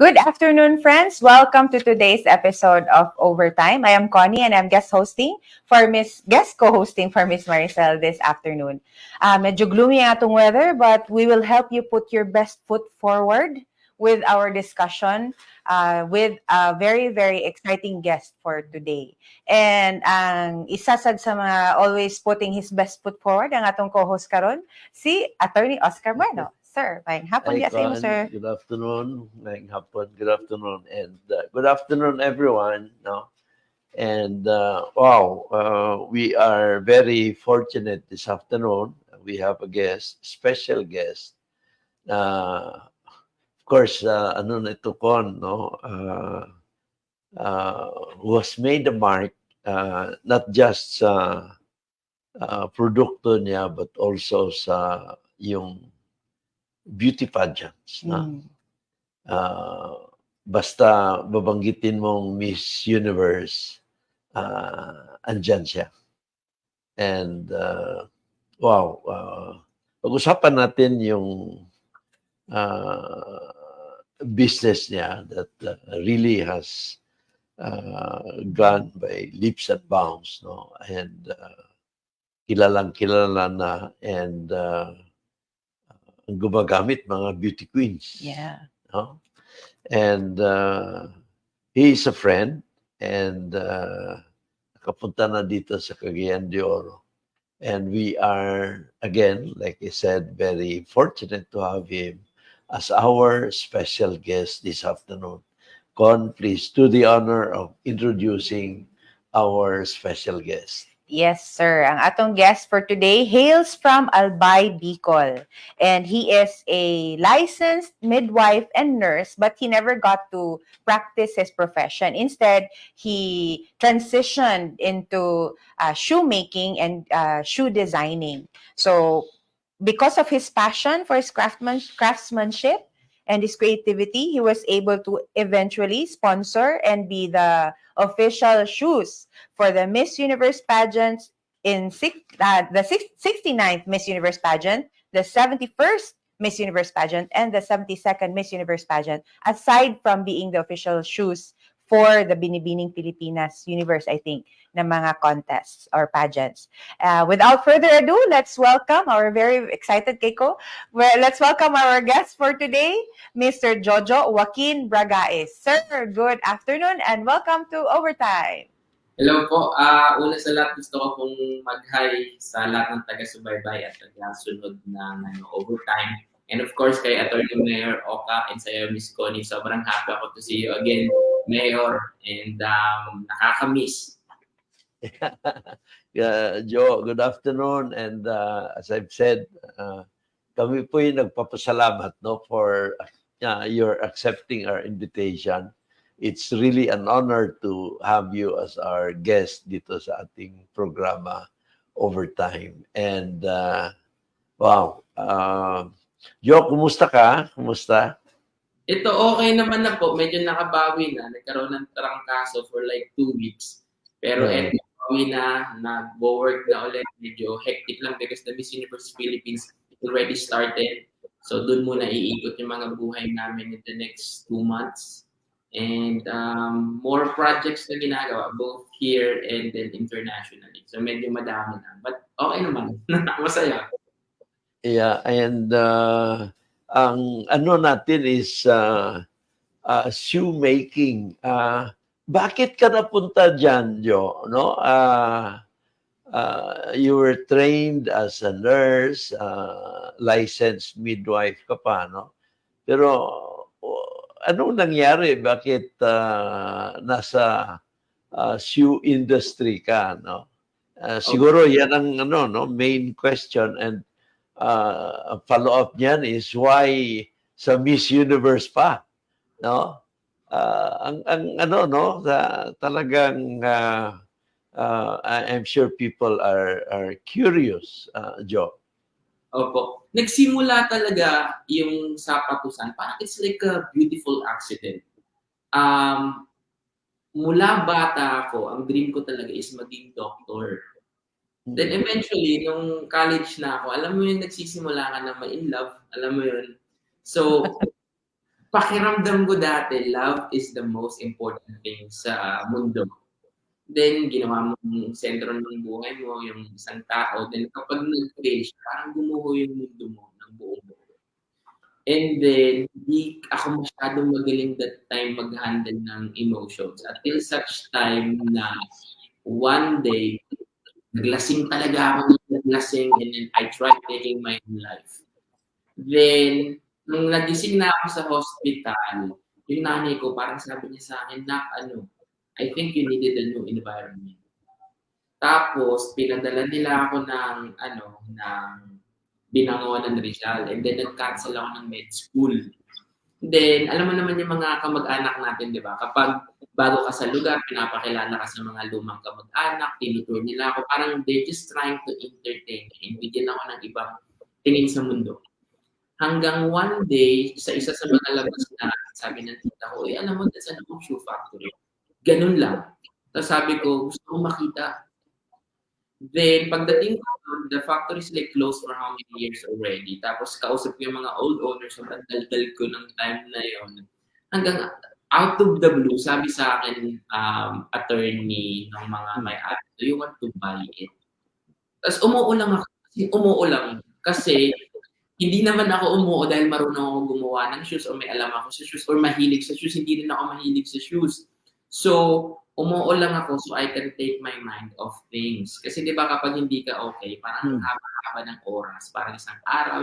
Good afternoon, friends. Welcome to today's episode of Overtime. I am Connie and I'm guest co-hosting for Miss Maricel this afternoon. Medyo gloomy ang atong weather, but we will help you put your best foot forward with our discussion with a very, very exciting guest for today. And ang isa sa mga always putting his best foot forward, ang atong co-host karon, si Attorney Oscar Bueno. Sir, may hapon Hi, sa imo, sir. Good afternoon. Ngayong hapon, good afternoon. And good afternoon, everyone. No? And we are very fortunate this afternoon. We have a guest, special guest. Of course, ano na ito kon, no? Who has made a mark, not just sa produkto niya, but also sa yung beauty pageants. Basta babanggitin mong Miss Universe, andyan siya. And pag-usapan natin yung business niya that really has gone by leaps and bounds, no? And kilalang-kilala na, and gumagamit mga beauty queens. Yeah. No? And he is a friend, and nakapunta na dito sa Cagayan de Oro. And we are, again, like I said, very fortunate to have him as our special guest this afternoon. Con, please do the honor of introducing our special guest. Yes, sir. Ang atong guest for today hails from Albay, Bicol. And he is a licensed midwife and nurse, but he never got to practice his profession. Instead, he transitioned into shoemaking and shoe designing. So, because of his passion for his craftsmanship and his creativity, he was able to eventually sponsor and be the official shoes for the Miss Universe pageants in the 69th Miss Universe pageant, the 71st Miss Universe pageant, and the 72nd Miss Universe pageant, aside from being the official shoes for the Binibining Pilipinas Universe, I think, na mga contests or pageants. Without further ado, let's welcome our very excited Keiko. Let's welcome our guest for today, Mr. Jojo Joaquin Bragaez. Sir, good afternoon and welcome to Overtime. Hello po. Una sa lahat, gusto ko pong mag-hi sa lahat ng taga-subaybay at taga-sunod ng Overtime. And of course, kay Attorney Mayor Oka and sa iyo, Miss Connie, sobrang happy ako to see you again, Mayor. And nakaka-miss. Joe, good afternoon. And as I've said, kami po yung nagpapasalamat, no, for your accepting our invitation. It's really an honor to have you as our guest dito sa ating programa Overtime. And Joe, kumusta ka? Kumusta? Ito okay naman na po. Medyo nakabawi na. Nagkaroon ng trangkaso for like 2 weeks. Pero nabawi na, nag-work na ulit. Medyo hectic lang because the Miss Universe Philippines already started. So doon muna iikot yung mga buhay namin in the next 2 months. And more projects na ginagawa, both here and then internationally. So medyo madami na. But okay naman. Masaya. Yeah, and ang ano natin is shoemaking. Bakit ka napunta dyan, Jo? No? You were trained as a nurse, licensed midwife ka pa, no? Pero anong nangyari? Bakit nasa shoe industry ka, no? Siguro yan ang main question, and follow-up niyan is why sa Miss Universe pa, no? Talagang I'm sure people are curious, Joe. Opo. Nagsimula talaga yung sa patusan. Parang it's like a beautiful accident. Mula bata ako, ang dream ko talaga is maging doctor. Then eventually, nung college na ako, alam mo yun, nagsisimula ka na ma-in love, alam mo yun. So, pakiramdam ko dati, love is the most important thing sa mundo. Then, ginawa mo yung sentro ng buhay mo, yung isang tao. Then, kapag nag-fail siya, parang gumuho yung mundo mo ng buong buo. And then, hindi ako masyadong magaling that time mag-handle ng emotions. Until such time na one day, naglasing talaga ako ng naglasing and then I tried taking my own life. Then, nung nagising na ako sa hospital, yung nanay ko, parang sabi niya sa akin, Nak, I think you needed a new environment. Tapos, pinadala nila ako ng Binangonan Rizal. And then, nag-cancel ako ng med school. Then, alam mo naman yung mga kamag-anak natin, di ba? Kapag bago ka sa lugar, pinapakilala ka sa mga lumang kamag-anak, tinutur nila ako. Parang they're just trying to entertain. And bigyan ako ng ibang tingin sa mundo. Hanggang one day, sa isa sa mga labas na sabi ng tita ko, alam mo, that's an shoe factory. Ganun lang. Tapos sabi ko, gusto ko makita. Then, pagdating ko, the factory is like closed for how many years already. Tapos, kausap ko yung mga old owners, so daldal ko ng time na yon. Hanggang out of the blue, sabi sa akin, attorney ng mga may-ari, do you want to buy it? Tapos, umuo lang. Kasi, hindi naman ako umuo dahil marunong ako gumawa ng shoes o may alam ako sa shoes or mahilig sa shoes. Hindi rin ako mahilig sa shoes. So, umuo lang ako so I can take my mind off things. Kasi di ba kapag hindi ka okay, parang haba-haba ng oras. Parang isang araw,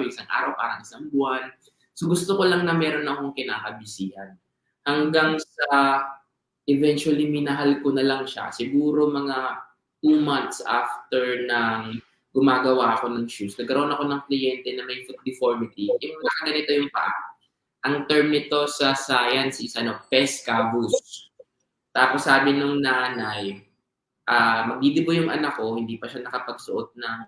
parang isang buwan. So gusto ko lang na meron akong kinakabisihan. Hanggang sa eventually minahal ko na lang siya. Siguro mga 2 months after ng gumagawa ako ng shoes, nagkaroon ako ng kliyente na may foot deformity. Yung nakaganito yung paa. Ang term nito sa science is pes cavus. Tapos sabi nung nanay, magdidibo yung anak ko, hindi pa siya nakapagsuot ng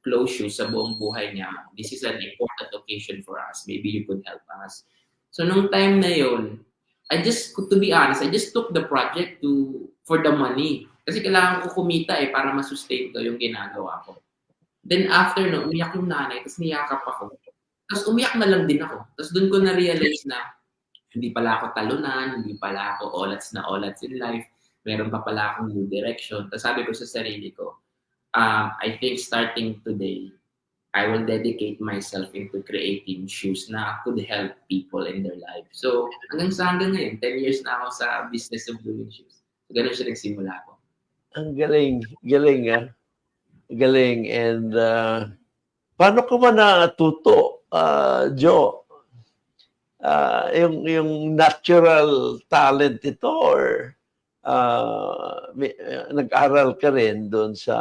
closed shoes sa buong buhay niya. This is an important occasion for us. Maybe you could help us. So nung time na yon, to be honest, I just took the project for the money. Kasi kailangan ko kumita para masustain ko yung ginagawa ko. Then after umiyak yung nanay, tapos niyakap ako. Tapos umiyak na lang din ako. Tapos doon ko na-realize na hindi pala ako talunan, hindi pala ako olats na olats in life, meron pa pala akong new direction. Tapos sabi ko sa sarili ko, I think starting today, I will dedicate myself into creating shoes na could help people in their life. So hanggang ngayon, 10 years na ako sa business of doing shoes. So ganun siya nagsimula ko. Ang galing galing. And paano ka ba natuto, Joe? Yung natural talent ito or nag-aral ka rin doon sa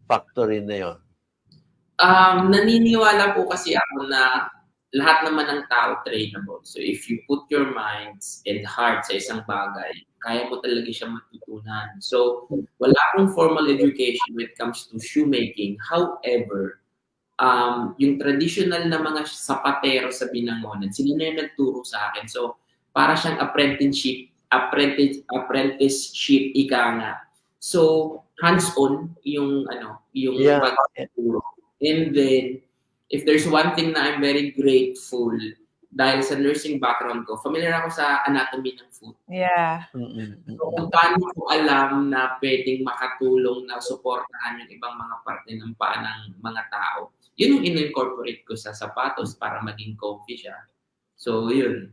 factory na yon? Naniniwala po kasi ako na lahat naman ng tao trainable. So if you put your minds and heart sa isang bagay, kaya mo talaga siya matutunan. So wala akong formal education when it comes to shoemaking. However, yung traditional na mga sapatero sa Binangonan, sila na yung nagturo sa akin. So, para siyang apprenticeship, ika nga. So, hands-on yung pagtuturo. And then, if there's one thing na I'm very grateful, dahil sa nursing background ko, familiar ako sa anatomy ng foot. Yeah. So, kung paano ko alam na pwedeng makatulong na suportahan yung ibang mga parte ng paa ng mga tao, yun yung in-incorporate ko sa sapatos para maging comfy siya. So, yun.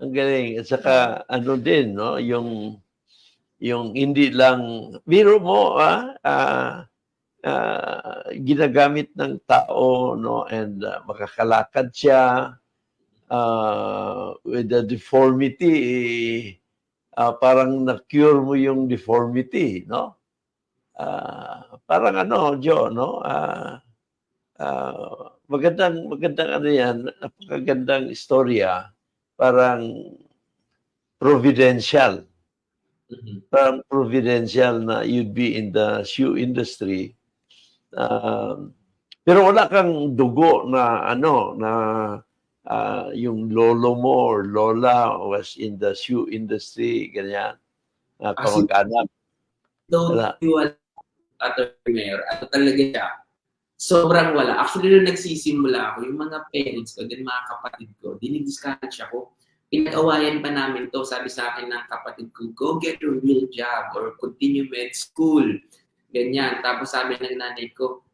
Ang galing. At saka, din, no? Yung hindi lang, biro mo, ginagamit ng tao, no? And makakalakad siya, with the deformity, parang na-cure mo yung deformity, no? Parang Joe, no? Magandang yan, napakagandang istorya, parang providential. Parang providential na you'd be in the shoe industry. Pero wala kang dugo na yung lolo mo or lola was in the shoe industry, ganyan. Kamag-anak. Don't you want talaga siya. sobrang wala. Actually, nung nagsisimula ako, yung mga parents ko, din mga kapatid ko, dinidiscourage ako. Pinag-awayan pa namin to. Sabi sa akin ng kapatid ko, go get a real job or continue med school. Ganyan. Tapos sabi ng nanay ko,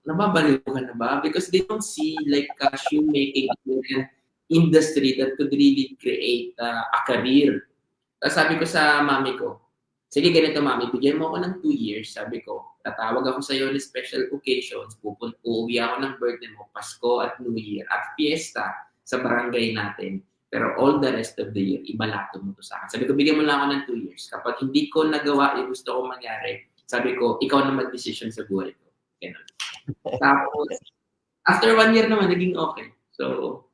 nababaliw ka na ba? Because they don't see like shoemaking industry that could really create a career. Tapos sabi ko sa mami ko, sige, ganito mami, bigyan mo ako ng 2 years. Sabi ko, tatawag ako sa iyo ng special occasions, uuwi ako ng birthday mo, Pasko at New Year, at fiesta sa barangay natin. Pero all the rest of the year, ibalato mo to sa akin. Sabi ko, bigyan mo lang ako ng 2 years. Kapag hindi ko nagawa yung gusto ko mangyari, sabi ko, ikaw na mag-decision sa buhay ko. Ganun. Tapos, after 1 year naman, naging okay. So,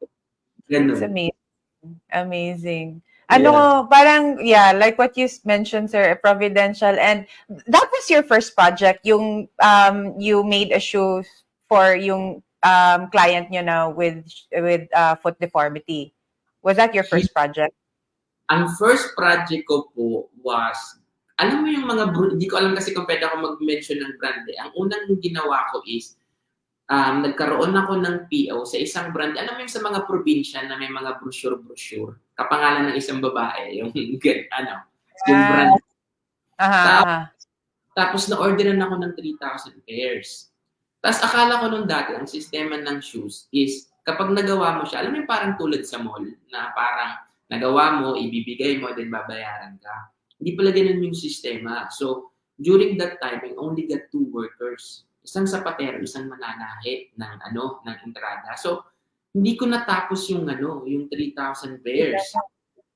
ganun. It's amazing. Amazing. Ano, parang, yeah, like what you mentioned, sir, Providential. And that was your first project, yung you made a shoe for yung client nyo na with foot deformity. Was that your first project? Ang first project ko po was, alam mo yung mga, hindi ko alam kasi kung pwede ako mag-mention ng brand eh. Ang unang ginawa ko is, nagkaroon ako ng PO sa isang brand. Alam mo yung sa mga probinsya na may mga brochure, kapangalan ng isang babae, yung yung brand. Tapos na-orderan ako ng 3,000 pairs. Tapos akala ko nung dati, ang sistema ng shoes is, kapag nagawa mo siya, alam mo yung parang tulad sa mall, na parang nagawa mo, ibibigay mo, then babayaran ka. Hindi pala ganun yung sistema. So, during that time, I only got 2 workers. Isang sapatero, isang mananahe ng entrada. So, hindi ko natapos yung 3,000 pairs.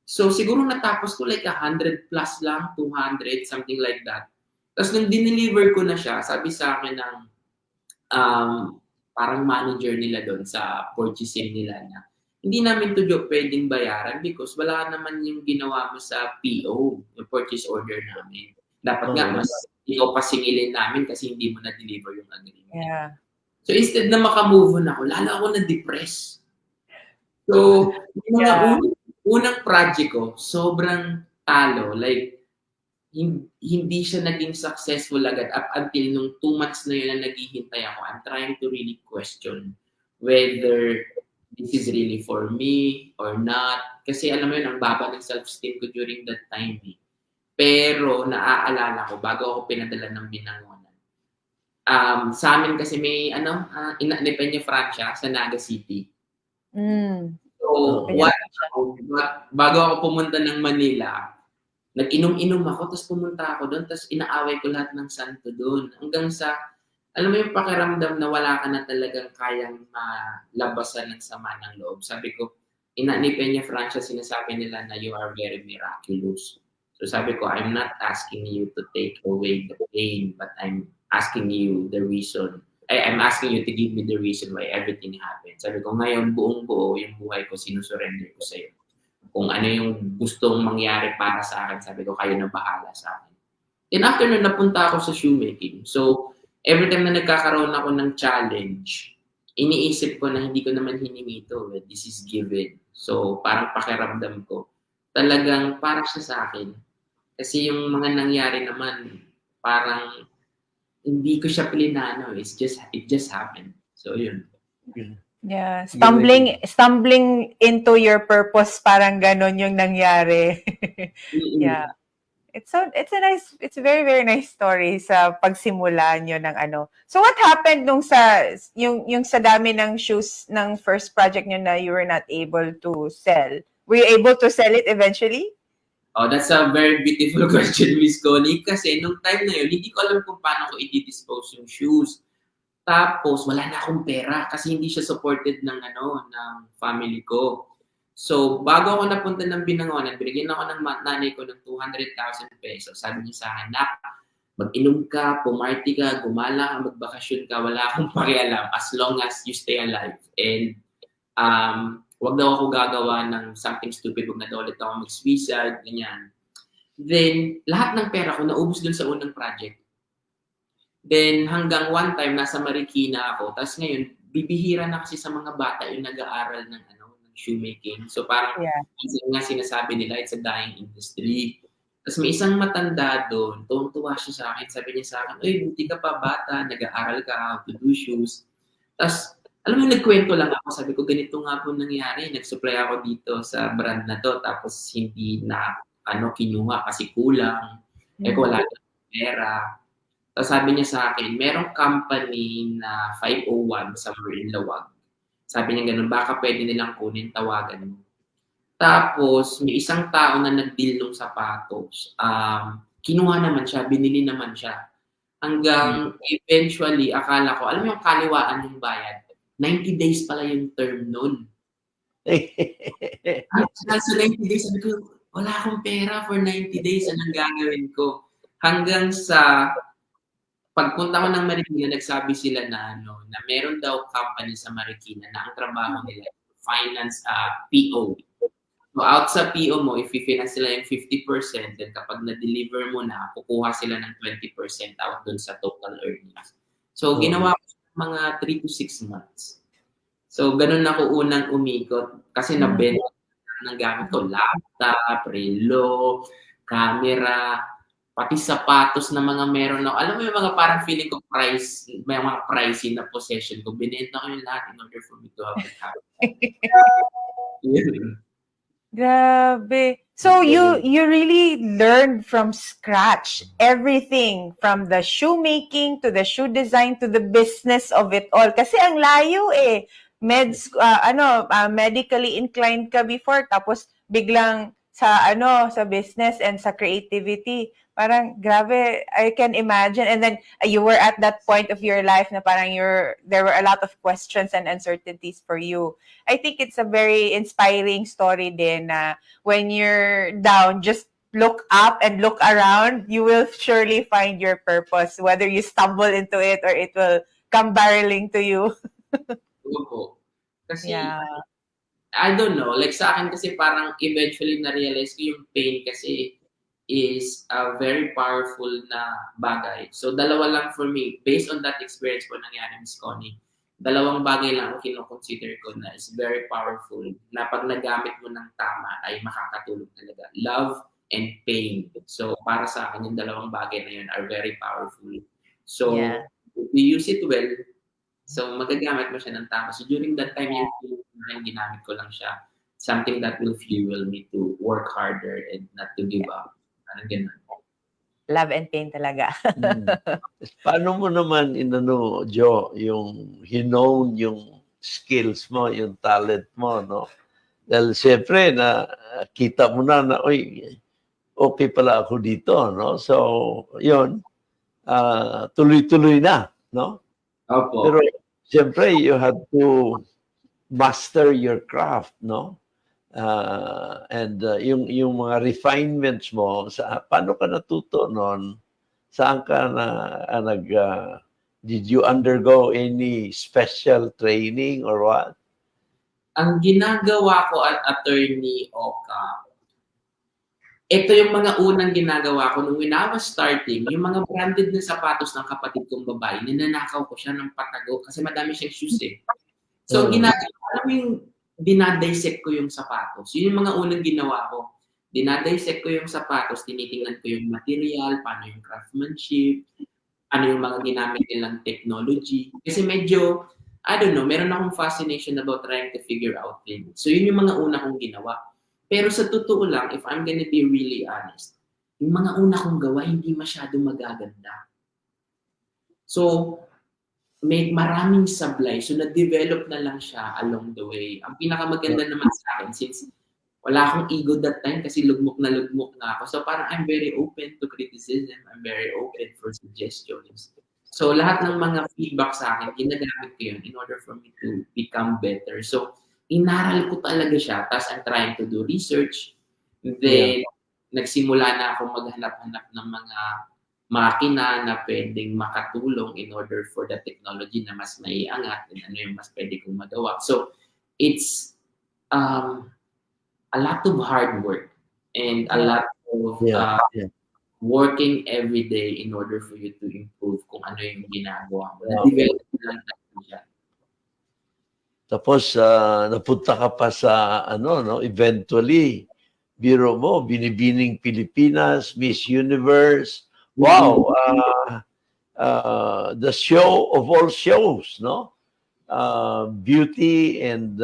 So, siguro natapos ko like 100 plus lang, 200, something like that. Tapos nung dineliver ko na siya, sabi sa akin ng parang manager nila doon sa purchasing nila na hindi namin to pwedeng bayaran because wala naman yung ginawa mo sa PO, yung purchase order namin. Dapat nga mas ikaw pa singilin namin kasi hindi mo na-deliver yung agreement. Yeah. So instead na makamove on ako, lalo ako na-depress. So, yung mga unang project ko, sobrang talo. Like, hindi siya naging successful agad up until nung 2 months na yun na naghihintay ako. I'm trying to really question whether this is really for me or not. Kasi alam mo yun, ang baba ng self-esteem ko during that time. Pero naaalala ko, bago ako pinadala ng Binangonan. Sa amin kasi may, ni Peña Francia sa Naga City. So, bago ako pumunta ng Manila, nag-inom-inom ako, tapos pumunta ako doon, tapos inaaway ko lahat ng santo doon. Hanggang sa, alam mo yung pakiramdam na wala ka na talagang kayang malabasan ng sama ng loob. Sabi ko, ni Peña Francia, sinasabi nila na you are very miraculous. So sabi ko, I'm not asking you to take away the pain, but I'm asking you the reason. I'm asking you to give me the reason why everything happened. Sabi ko, ngayon, buong-buo yung buhay ko, sinusurrender ko sa'yo. Kung ano yung gustong mangyari para sa akin, sabi ko, kayo na bahala sa akin. And after nun, napunta ako sa shoemaking. So, every time na nagkakaroon ako ng challenge, iniisip ko na hindi ko naman hiningi ito. This is given. So, parang pakiramdam ko. Talagang para siya sa akin. Kasi yung mga nangyari naman, parang hindi ko siya plinano. It just happened. So, yun. Yeah, stumbling into your purpose, parang ganon yung nangyari. Yeah. It's a very, very nice story sa pagsimula nyo ng ano. So what happened nung yung sa dami ng shoes ng first project nyo na you were not able to sell? Were you able to sell it eventually? Oh, that's a very beautiful question, Miss Connie. Kasi nung time na yun, hindi ko alam kung paano ko i-dispose yung shoes. Tapos, wala na akong pera kasi hindi siya supported ng family ko. So, bago ako napunta ng Binangonan, binigyan ako ng nanay ko ng 200,000 pesos. Sabi niya sa akin, mag-inom ka, pumarty ka, gumala ka, magbakasyon ka, wala akong pakialam as long as you stay alive. And, wag daw ako gagawa ng something stupid, wag na daw ulit ako mag-suicide, ganyan. Then, lahat ng pera ko naubos dun sa unang project. Then, hanggang one time, nasa Marikina ako. Tapos ngayon, bibihira na kasi sa mga bata yung nag-aaral ng shoemaking. So, parang, nga sinasabi nila, it's a dying industry. Tapos may isang matanda doon, tuwang-tuwa siya sa akin. Sabi niya sa akin, "Uy, buti ka pa bata, nag-aaral ka, how to do shoes." Tapos, alam mo, nagkwento lang ako. Sabi ko, ganito nga po nangyari. Nag-supply ako dito sa brand na to. Tapos, hindi na kinuha kasi kulang. Kung wala na pera. Tapos sabi niya sa akin, merong company na 501 sa Marinlawag. Sabi niya ganun, baka pwede nilang kunin, tawagan mo. Tapos, may isang tao na nag-deal ng sapatos. Kinuha naman siya, binili naman siya. Hanggang eventually, akala ko, alam mo yung kaliwaan yung bayad, 90 days pala yung term nun. Sa 90 days, sabi ko, wala akong pera for 90 days, anong gagawin ko? Hanggang sa pagpunta ko ng Marikina, nagsabi sila na na meron daw company sa Marikina na ang trabaho nila finance PO. So out sa PO mo, if i-finance sila yung 50%, then kapag na-deliver mo na, kukuha sila ng 20% out dun sa total earnings. So ginawa ko mga 3 to 6 months. So ganun ako unang umikot kasi nabenta ng gamit ko, laptop, relo, camera, pati sapatos na mga meron ako. Alam mo yung mga parang feeling ko may mga pricey na possession ko. Binenta ko yung lahat in order for me to have it happen. Grabe. So you really learned from scratch everything from the shoemaking to the shoe design to the business of it all. Kasi ang layo eh. Medically inclined ka before tapos biglang sa business and sa creativity. Parang grabe, I can imagine. And then you were at that point of your life na parang there were a lot of questions and uncertainties for you. I think it's a very inspiring story din na when you're down, just look up and look around, you will surely find your purpose, whether you stumble into it or it will come barreling to you. Oo. Kasi, I don't know, like sa akin kasi parang eventually na-realize ko yung pain kasi is a very powerful na bagay. So, dalawa lang for me, based on that experience po nangyari, Miss Connie, dalawang bagay lang ang kino-consider ko na is very powerful na pag nagamit mo ng tama ay makakatulong talaga. Love and pain. So, para sa akin, yung dalawang bagay na yun are very powerful. So, if you use it well, so magagamit mo siya ng tama. So, during that time, yung ginamit ko lang siya, something that will fuel me to work harder and not to give up. Parang ganun. Love and pain talaga. Paano mo naman Jo, yung hinone yung skills mo, yung talent mo, no? Dahil siyempre, kita mo na, okay pala ako dito, no? So, yun, tuloy-tuloy na, no? Opo. Pero siyempre, you have to master your craft, no? And yung mga refinements mo, paano ka natuto noon? Saan ka did you undergo any special training or what? Ang ginagawa ko at Attorney Oka, ito yung mga unang ginagawa ko nung when I was starting, yung mga branded na sapatos ng kapatid kong babae, ninanakaw ko siya ng patago kasi madami siyang shoes eh. So, alam mo yung dinadissect ko yung sapatos. Yun yung mga unang ginawa ko. Dinadissect ko yung sapatos, tinitingnan ko yung material, paano yung craftsmanship, ano yung mga ginamit nilang technology. Kasi medyo, I don't know, meron akong fascination about trying to figure out things. So, yun yung mga una kong ginawa. Pero sa totoo lang, if I'm gonna be really honest, yung mga una kong gawa, hindi masyado magaganda. So, may maraming sablay. So, na-develop na lang siya along the way. Ang pinakamaganda naman sa akin, since wala akong ego that time kasi lugmok na ako. So, parang I'm very open to criticism. I'm very open for suggestions. So, lahat ng mga feedback sa akin, ginagamit ko yun in order for me to become better. So, inaral ko talaga siya. Tapos, I'm trying to do research. Then, nagsimula na ako maghanap-hanap ng mga makina na pwedeng makatulong in order for the technology na mas maiangat and ano yung mas pwede kong magawa. So, it's a lot of hard work and a lot of working every day in order for you to improve kung ano yung ginagawa mo. Na-develop lang natin siya. Tapos, napunta ka pa sa, eventually, biro mo, Binibining Pilipinas, Miss Universe. Wow! The show of all shows, no? Beauty and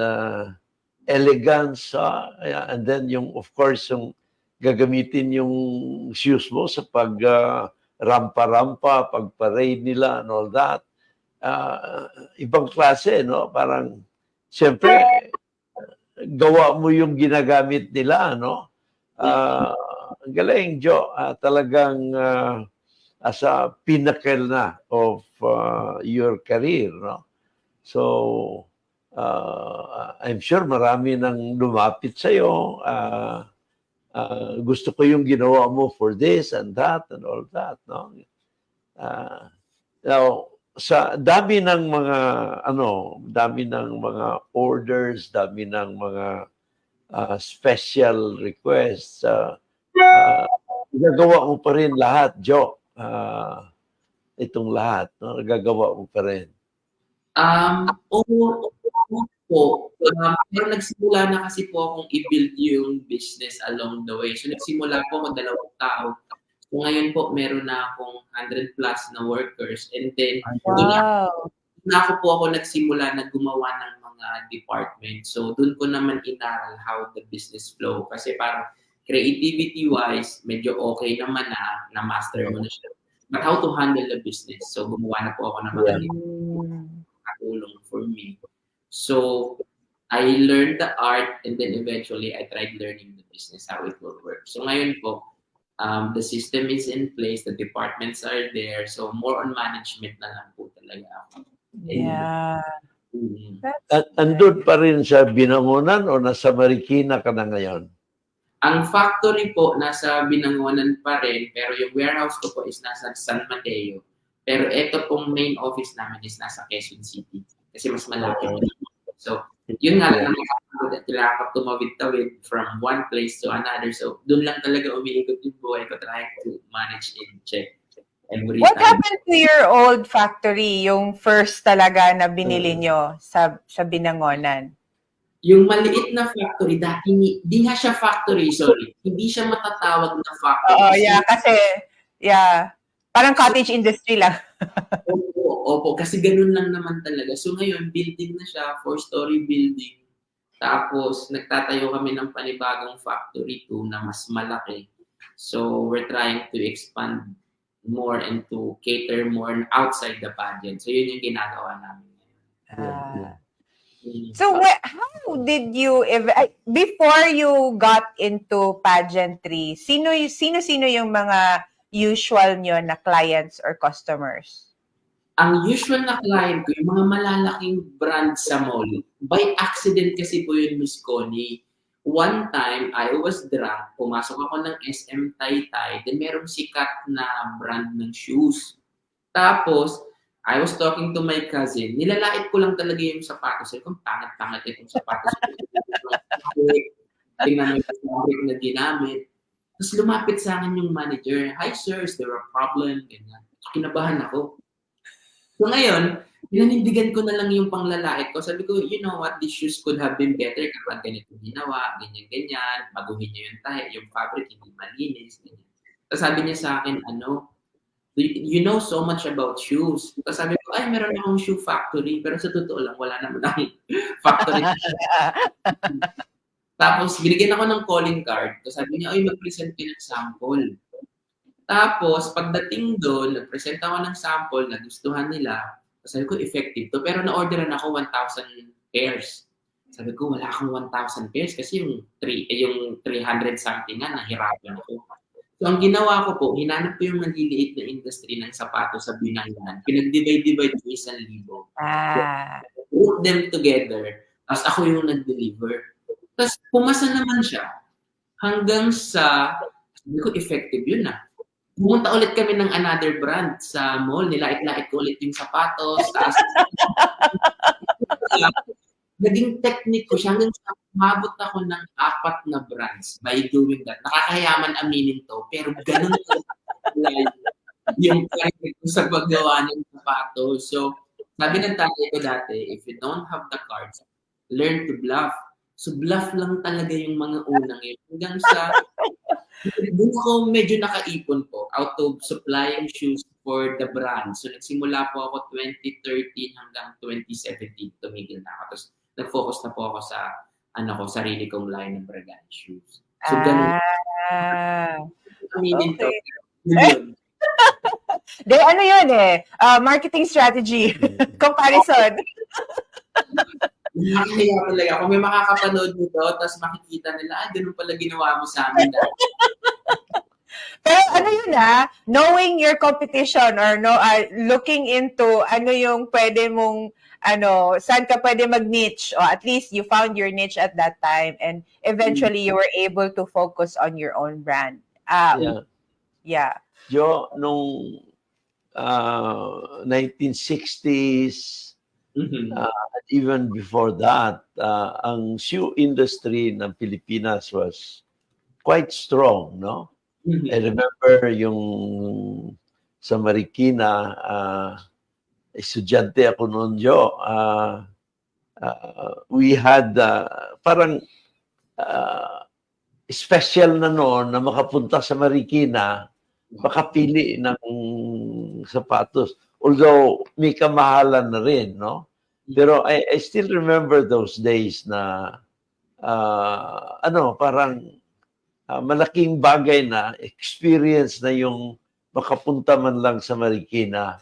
elegance, and then yung, of course, yung gagamitin yung shoes mo sa pag rampa-rampa, pag-parade nila and all that. Ibang klase, no? Parang, siyempre, gawa mo yung ginagamit nila, no? Ang galing, Joe. Talagang as a pinnacle na of your career, no? So, I'm sure marami nang lumapit sa'yo. Gusto ko yung ginawa mo for this and that and all that, no? Now, sa dami ng mga orders, dami ng mga special requests, gagawa mo pa rin lahat, Joe. Itong lahat, no? Gagawa mo pa rin. Oo po. Pero nagsimula na kasi po akong i-build yung business along the way. So nagsimula po ako 2 tao. So ngayon po meron na akong 100 plus na workers, and then Wow. doon po ako nagsimula na gumawa ng mga department. So doon ko naman inaral how the business flow, kasi parang creativity wise medyo okay naman na master mo na siya. But how to handle the business? So gumawa na po ako ng mga katulong for me. So I learned the art, and then eventually I tried learning the business, how it will work. So ngayon po, the system is in place, the departments are there, so more on management na lang po talaga ako. Yeah. Andun pa rin sa Binangonan o nasa Marikina ka na ngayon? Ang factory po nasa Binangonan pa rin, pero yung warehouse ko po is nasa San Mateo. Pero ito pong main office namin is nasa Quezon City, kasi mas malapit. So yun nga lang, kailangan ko tumawid-tawid from one place to another. So, doon lang talaga umiikot yung buhay ko, trying to manage and check every What time. happened to your old factory, yung first talaga na binili nyo sa Binangonan? Yung maliit na factory, dati di nga siya factory, sorry. Hindi siya matatawag na factory. Oo, yeah, kasi, parang cottage industry lang. Opo, kasi ganun lang naman talaga. So ngayon, building na siya, 4-story building. Tapos, nagtatayo kami ng panibagong factory 2 na mas malaki. So, we're trying to expand more and to cater more outside the pageant. So, yun yung ginagawa namin. So, how did you, before you got into pageantry, sino yung mga usual nyo na clients or customers? Ang usual na client ko, yung mga malalaking brand sa mall. By accident kasi po yun, Miss Connie. One time, I was drunk. Pumasok ako ng SM Taytay. Then merong sikat na brand ng shoes. Tapos, I was talking to my cousin. Nilalait ko lang talaga yung sapatos. Sabi ko, pangat-pangat itong sapatos. Tingnan mo yung fabric na ginamit. Tapos lumapit sa akin yung manager. Hi sir, is there a problem? Ganyan. Kinabahan ako. So ngayon, pinanindigan ko na lang yung panglalait ko. Sabi ko, you know what, these shoes could have been better kapag ganito ginawa, ganyan-ganyan, baguhin niyo yung tahe, yung fabric, hindi malinis, ganyan. Tapos sabi niya sa akin, you know so much about shoes. Tapos sabi ko, ay, meron akong shoe factory, pero sa totoo lang, wala naman akong factory. Tapos, binigyan ako ng calling card. Tapos sabi niya, ay, mag-present ka ng sample. Tapos, pagdating doon, nag-present ako ng sample, nagustuhan nila. Sabi ko, effective to. Pero na-orderan ako 1,000 pairs. Sabi ko, wala akong 1,000 pairs kasi yung 300 something nga, nahirapan ako. So, ang ginawa ko po, hinanap ko yung maliliit na industry ng sapatos sa Binangonan. Pinag-divide ko 1,000. Put them together. Tapos ako yung nag-deliver. Tapos, pumasa naman siya. Hanggang sa, sabi ko, effective yun na. Pumunta ulit kami ng another brand sa mall. Nilait-lait ko ulit yung sapatos. Tapos, naging technique ko siya. Hanggang sa umabot ako ng 4 na brands by doing that. Nakakayaman aminin to. Pero ganun yung technique ko sa paggawa ng sapatos. So, sabi ng tatay ko dati, if you don't have the cards, learn to bluff. So bluff lang talaga yung mga unang yun. Hanggang sa, doon ako medyo nakaipon po out of supplying shoes for the brand. So nagsimula po ako 2013 hanggang 2017, tumigil na ako. Tapos nag-focus na po ako sa sarili kong line ng Bragay shoes. So ganun. Ah, Aminin to. okay. Yun. De, ano yun eh? Marketing strategy. Comparison. Nakakaya talaga. Kung may makakapanood nito, tapos makikita nila, ganun pala ginawa mo sa amin. Pero ano yun knowing your competition or looking into ano yung pwede mong saan ka pwede mag-niche or at least you found your niche at that time and eventually you were able to focus on your own brand. Yeah. Jo, nung 1960s, even before that, ang shoe industry ng Pilipinas was quite strong, no? I remember yung sa Marikina, estudyante ako noon, Jo. We had parang special na noon na makapunta sa Marikina, makapili ng sapatos. Although may kamahalan na rin, no? Pero I still remember those days na parang malaking bagay na experience na yung makapunta man lang sa Marikina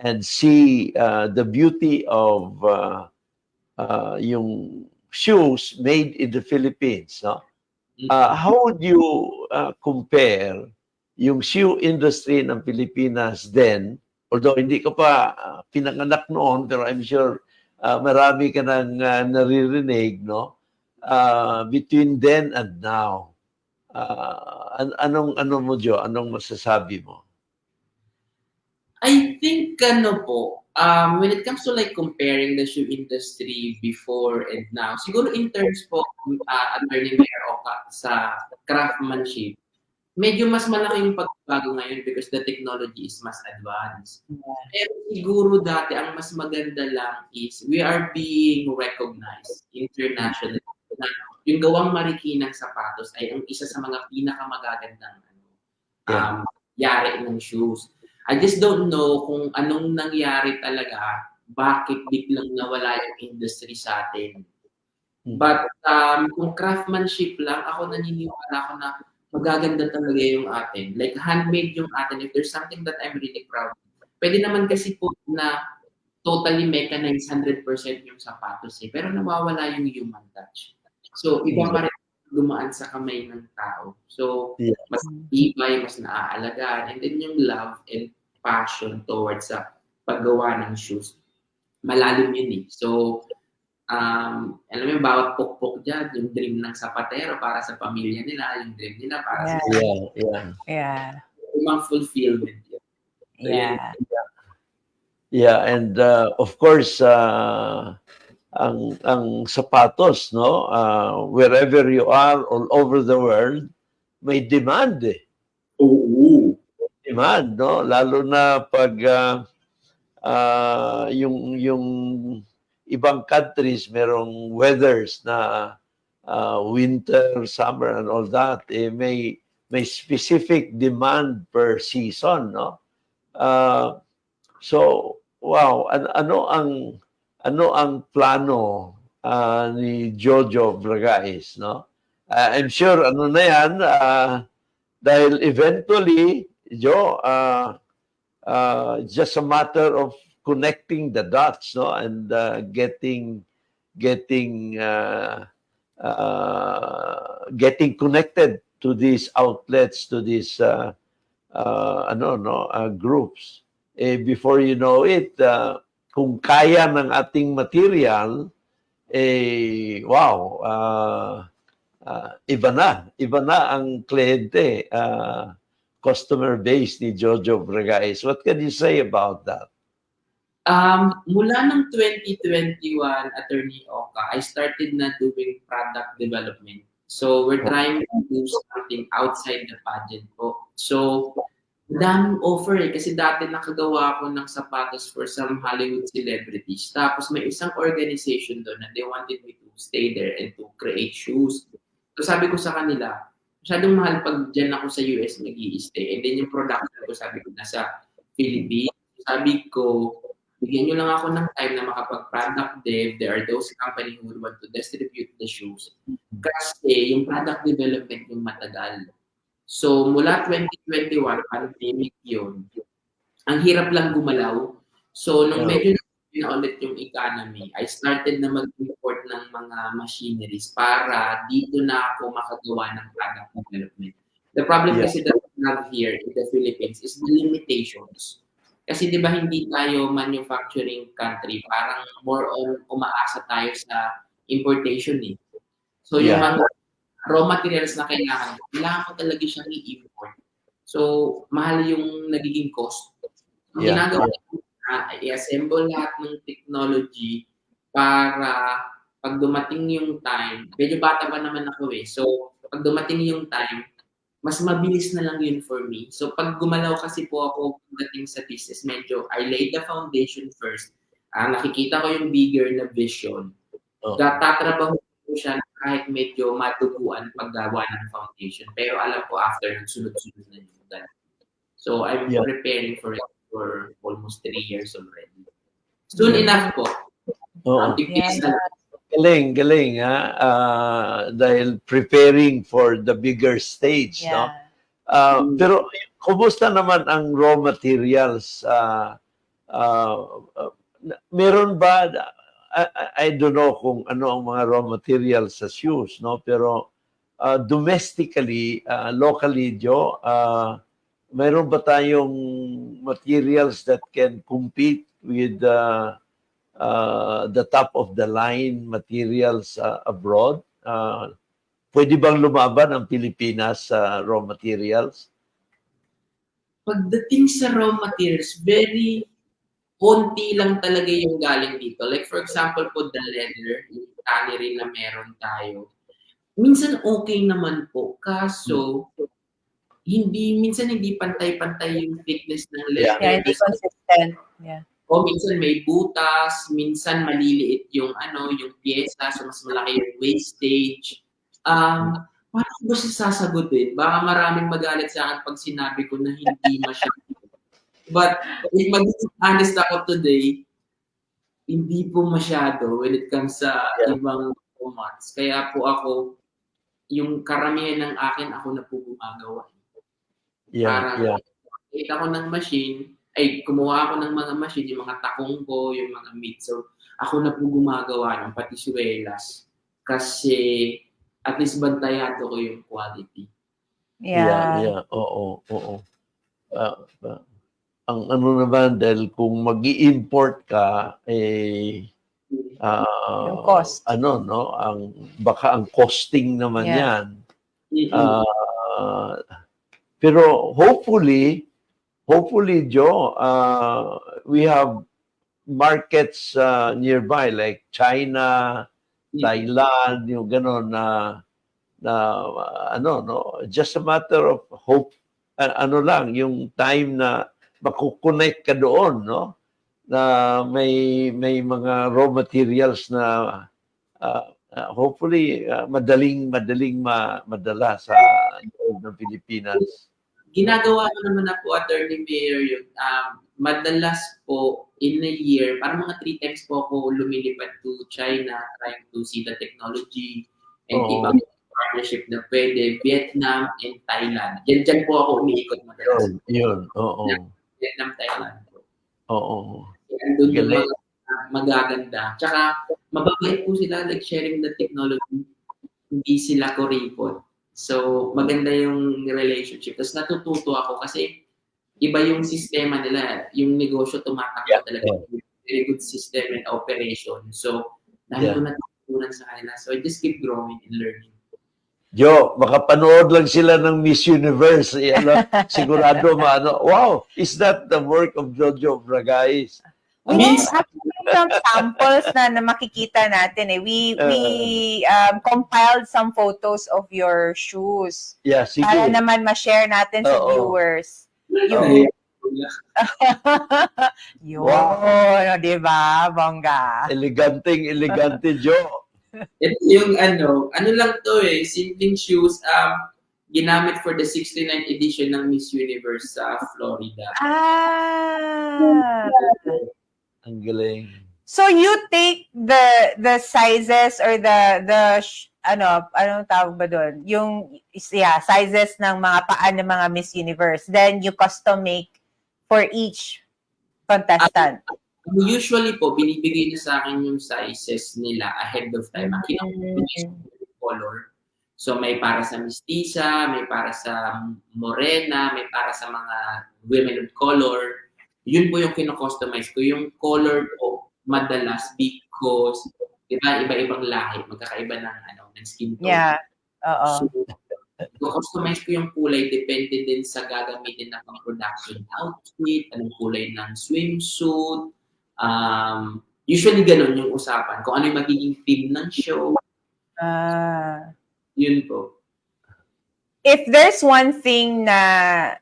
and see the beauty of yung shoes made in the Philippines, no? How would you compare yung shoe industry ng Pilipinas then, although hindi ka pa pinanganak noon, pero I'm sure marami ka nang naririnig, no? Between then and now. Anong mo, Jo? Anong masasabi mo? I think when it comes to like comparing the shoe industry before and now, siguro in terms po Attorney Mayor Oka sa craftsmanship, medyo mas malaki yung pagbabago ngayon because the technology is mas advanced. Pero siguro dati ang mas maganda lang is we are being recognized internationally. Yung gawang Marikinang sapatos ay ang isa sa mga pinakamagagandang yari ng shoes. I just don't know kung anong nangyari talaga, bakit biglang nawala yung industry sa atin. But kung craftsmanship lang, ako naniniwala ako na magaganda talaga yung atin. Like handmade yung atin. If there's something that I'm really proud of. Pwede naman kasi po na totally mechanized 100% yung sapatos pero nawawala yung human touch. So iba pa rin dumaan sa kamay ng tao. So mas ibay, mas naaalagaan. And then yung love and passion towards sa paggawa ng shoes, malalim yun So, alam mo yung bawat pukpok dyan, yung dream ng sapatero para sa pamilya nila, yung dream nila para sa mga fulfillment yun. And of course, ang sapatos, no? Wherever you are, all over the world, may demand Oo. Demand, no? Lalo na pag yung ibang countries merong weathers na winter, summer and all that, may specific demand per season, no? So, wow, ano ang plano ni Jojo Bragais, no? I'm sure na yan dahil eventually Jo, just a matter of connecting the dots, no, and getting connected to these outlets, to these groups. Before you know it, kung kaya ng ating material, wow, iba na ang kliyente. Customer base ni Jojo Bragais. What can you say about that? Mula ng 2021, Attorney Oka, I started na doing product development. So, we're trying to do something outside the pageant po. So, daming offer kasi dati nakagawa ako ng sapatos for some Hollywood celebrities. Tapos may isang organization doon na they wanted me to stay there and to create shoes. So sabi ko sa kanila, masyadong mahal pag dyan ako sa US mag-i-stay. And then yung production ko, sabi ko, nasa Philippines. Sabi ko, bigyan nyo lang ako ng time na makapag-product dev. There are those companies who would want to distribute the shoes. Kasi yung product development yung matagal. So mula 2021, pandemic yun, ang hirap lang gumalaw. So nung medyo na ulit yung economy, I started na mag-import ng mga machineries para dito na ako makagawa ng product development. The problem kasi that we have here in the Philippines is the limitations. Kasi di ba hindi tayo manufacturing country, parang more on umaasa tayo sa importation eh. So yung mga raw materials na kailangan mo talaga siyang i-import. So mahal yung nagiging cost. Ang ginagawa i-assemble lahat ng technology para pag dumating yung time, medyo bata pa naman ako eh. So pag dumating yung time, mas mabilis na lang yun for me. So pag gumalaw kasi po ako pagdating sa business, medyo I laid the foundation first. Nakikita ko yung bigger na vision. Tatrabaho ko siya kahit medyo matuguan paggawa ng foundation. Pero alam ko after sunod-sunod na yung ganun. So I'm preparing for it for almost 3 years already. Soon enough po. Galing ha. Dahil preparing for the bigger stage, no? Pero kumusta naman ang raw materials? Meron ba, I don't know kung ano ang mga raw materials sa shoes, no? Pero domestically, locally, Joe, mayroon ba tayong materials that can compete with the top of the line materials abroad? Pwede bang lumaban ang Pilipinas sa raw materials? Pagdating sa raw materials, very konti lang talaga yung galing dito. Like for example po, the leather, yung tannery na meron tayo. Minsan okay naman po, kaso minsan hindi pantay-pantay yung thickness ng leather. Yeah, hindi consistent. Yeah. O minsan may butas, minsan maliliit yung yung pyesa, so mas malaki yung wastage. Paano ko ba siya sasagutin? Baka maraming magalit sa akin pag sinabi ko na hindi masyado. But if maging honest ako today, hindi po masyado when it comes sa ibang formats. Kaya po ako, yung karamihan ng akin, ako na po gumagawa. Parang kita ko ng machine, kumuha ako ng mga machine, yung mga takong ko, yung mga meat. So, ako na po gumagawa ng pati suelas. Kasi, at least bantayado ko yung quality. Oo. Ang ano naman, dahil kung mag-i-import ka, yung cost. Baka ang costing naman yan. Pero hopefully, Joe, we have markets nearby like China, Thailand, yung gano'n just a matter of hope. Yung time na makukonect ka doon, no? Na may mga raw materials na hopefully madaling madala sa loob ng Pilipinas. Ginagawa ko naman na po, Attorney Mayor, yung madalas po in a year, parang mga 3 times po ako lumilipad to China, trying to see the technology and ibang partnership na pwede, Vietnam and Thailand. Diyan po ako umiikot madalas. Yun. Vietnam, Thailand po. Doon yung mga magaganda. Tsaka, mababait po sila, like sharing the technology. Hindi sila kuripot. So, maganda yung relationship. Tapos natututo ako kasi iba yung sistema nila. Yung negosyo tumatakbo talaga. Very good system and operation. So, dahil ko natutunan sa kanila. So, I just keep growing and learning. Joe, makapanood lang sila ng Miss Universe. Sigurado wow, is that the work of Jojo Bragais? We have some samples na makikita natin eh. We compiled some photos of your shoes. Yeah, sige. Para naman ma-share natin sa viewers. Yun, di ba, bongga? Elegante, Joe. Ito yung ano lang to simpleng shoes, ginamit for the 69th edition ng Miss Universe sa Florida. Ah. Ang galing. So you take the sizes or anong tawag ba doon? Yung sizes ng mga paa ng mga Miss Universe. Then you custom make for each contestant. Usually po, binibigay niya sa akin yung sizes nila ahead of time. Ang kinukuha color. So may para sa mestiza, may para sa morena, may para sa mga women of color. Yun po yung kino-customize ko. Yung color po, madalas because iba-ibang lahi, magkakaiba ng skin tone. Yeah. Oo. So, customize ko yung kulay depende din sa gagamitin na pang production outfit, anong kulay ng swimsuit. Usually ganun yung usapan. Kung ano yung magiging theme ng show. Yun po. If there's one thing na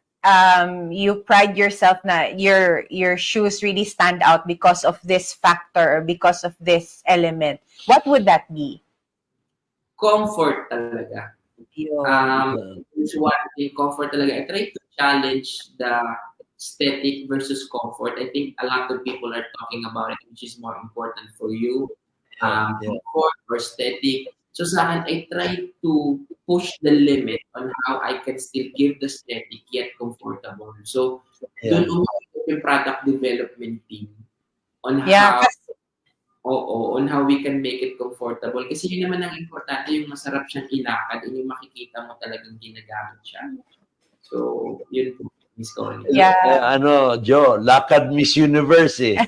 you pride yourself na your shoes really stand out because of this factor or because of this element, what would that be? Comfort talaga. It's one thing, comfort talaga. I try to challenge the aesthetic versus comfort. I think a lot of people are talking about it, which is more important for you. Comfort or aesthetic. So sa akin, I try to push the limit on how I can still give the aesthetic yet comfortable. So doon umabot yung product development team on on how we can make it comfortable. Kasi yun naman ang importante, yung masarap siyang ilakad, yung makikita mo talagang ginagamit siya. So, yun po, Miss Connie. Yeah. Jo, lakad Miss Universe eh.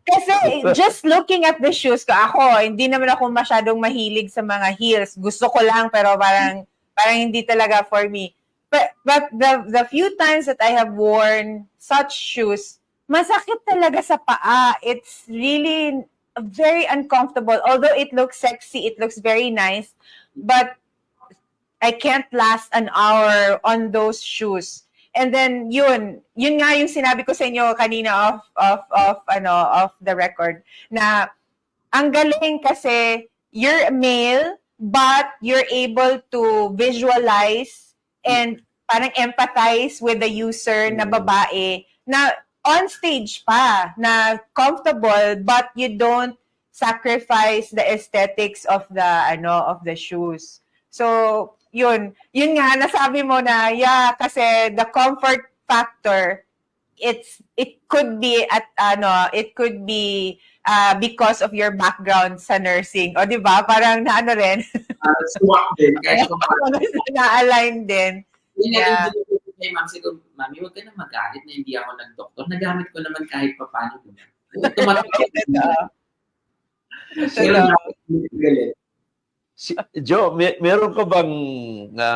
Kasi just looking at the shoes ko, ako, hindi naman ako masyadong mahilig sa mga heels. Gusto ko lang, pero parang hindi talaga for me. But the few times that I have worn such shoes, masakit talaga sa paa. It's really very uncomfortable. Although it looks sexy, it looks very nice, but I can't last an hour on those shoes. And then yun nga yung sinabi ko sa inyo kanina off the record na ang galing kasi you're male but you're able to visualize and parang empathize with the user na babae na on stage pa, na comfortable, but you don't sacrifice the aesthetics of the shoes. So, yun nga, nasabi mo na, kasi the comfort factor, it could be because of your background sa nursing. O, di ba? Parang rin. Swak din. Na-align din. Yeah. Ma'am, siguro, Mami, huwag ka na magalit na hindi ako nag-doktor. Nagamit ko naman kahit pa paano. Jo, meron ka bang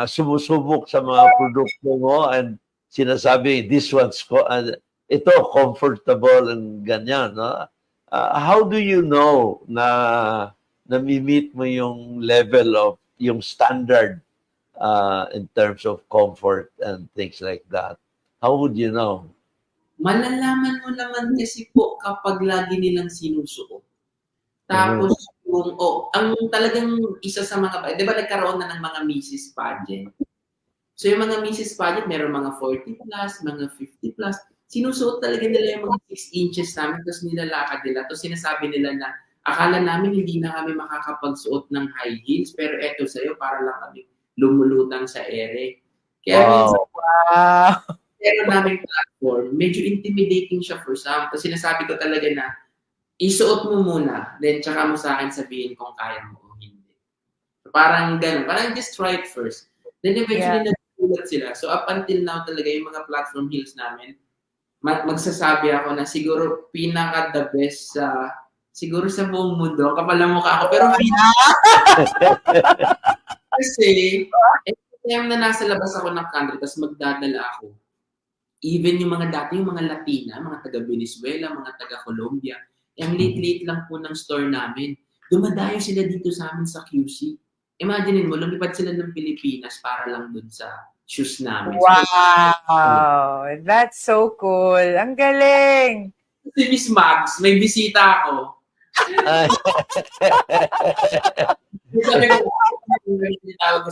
sumusubok sa mga produkto mo and sinasabi, this one's ito, comfortable and ganyan, no? How do you know na nami-meet mo yung level of, yung standard in terms of comfort and things like that? How would you know? Malalaman mo naman kasi po kapag lagi nilang sinusuot. Tapos ang talagang isa sa mga, di ba nagkaroon na ng mga Mrs. Pageant? So yung mga Mrs. Pageant, meron mga 40 plus, mga 50 plus. Sinusuot talaga nila yung mga 6 inches namin, tapos nilalakad nila. Tapos sinasabi nila na, akala namin hindi na kami makakapagsuot ng high heels, pero eto sa'yo, para lang kami lumulutang sa ere. Kaya minsan, pero naming platform, medyo intimidating siya for some. Tapos sinasabi ko talaga na, isuot mo muna, then tsaka mo sa akin sabihin kung kaya mo o hindi. So, parang ganun. Parang just try it first. Then eventually, nagsulat sila. So up until now talaga, yung mga platform heels namin, magsasabi ako na siguro pinaka the best siguro sa buong mundo. Kapal ang mukha ako. Pero kasi, time na nasa labas ako ng country, tapos magdadala ako, even yung mga dati, yung mga Latina, mga taga-Venezuela, mga taga-Colombia, yung late-late lang po ng store namin. Dumadayo sila dito sa amin sa QC. Imagine mo, lumipad sila ng Pilipinas para lang dun sa shoes namin. Wow! That's so cool. Ang galing! Si Miss Mags, may bisita ako.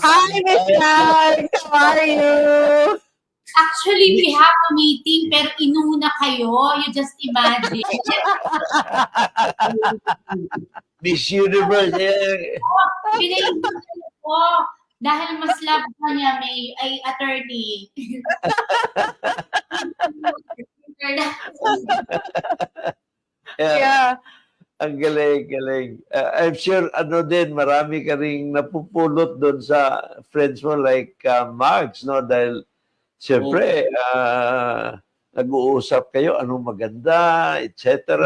Hi, Miss Nag! How are you? Actually, we have a meeting pero inuna kayo. You just imagine. Miss Universe. Eh. Pinainunan kayo po. Dahil mas love pa niya ay attorney. Yeah. Ang galing. I'm sure, marami ka ring napupulot doon sa friends mo like Mags, no? Dahil, siyempre, nag-uusap kayo, anong maganda, etc.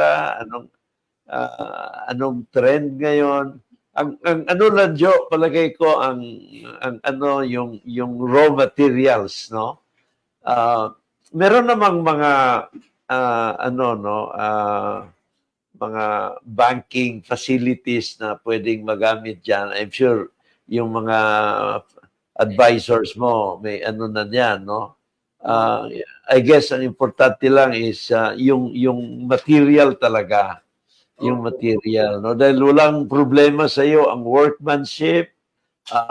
Anong trend ngayon. Ang ano lang, Jo, palagay ko, yung raw materials, no? Meron namang mga, mga banking facilities na pwedeng magamit dyan. I'm sure yung mga advisors mo may na yan, no? I guess ang importante lang is yung material talaga. Yung material, no? Dahil walang problema sa iyo ang workmanship,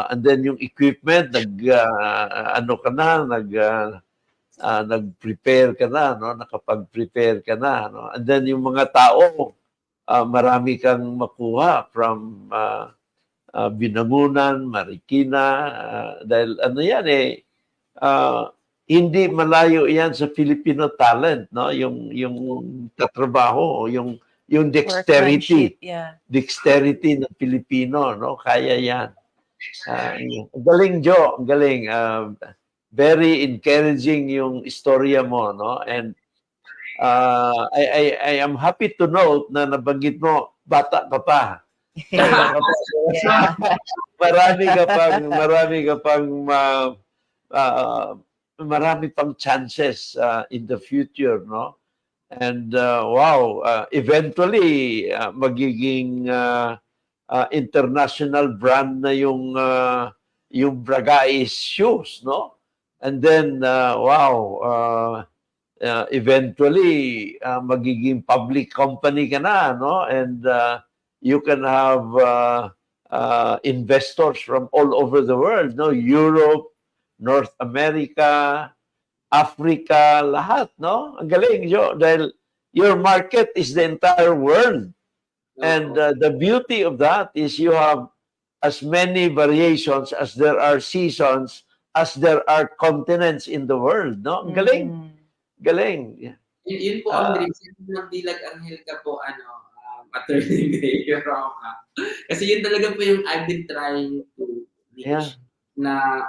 and then yung equipment, nag-prepare ka na, no? Nakapag-prepare ka na, no? And then yung mga tao, marami kang makuha from Binangunan, Marikina, dahil yan hindi malayo yan sa Filipino talent, no? Yung tatrabaho, yung dexterity, dexterity ng Pilipino, no? Kaya yan. Galing, Jo, galing. Very encouraging yung istorya mo, no? And I am happy to note na nabanggit mo, bata ka pa. Marami pang chances in the future, no? And eventually magiging international brand na yung Bragais shoes, no? And then eventually magiging public company ka na, no? And you can have investors from all over the world, no? Europe, North America, Africa, lahat, no? Ang galing, Jo, dahil your market is the entire world. And the beauty of that is you have as many variations as there are seasons, as there are continents in the world, no? Ang galing. Galing. Yun po, Andre, magdilag anghel ka po, attorney Mayor Roca. Kasi yun talaga po yung I've been trying to reach na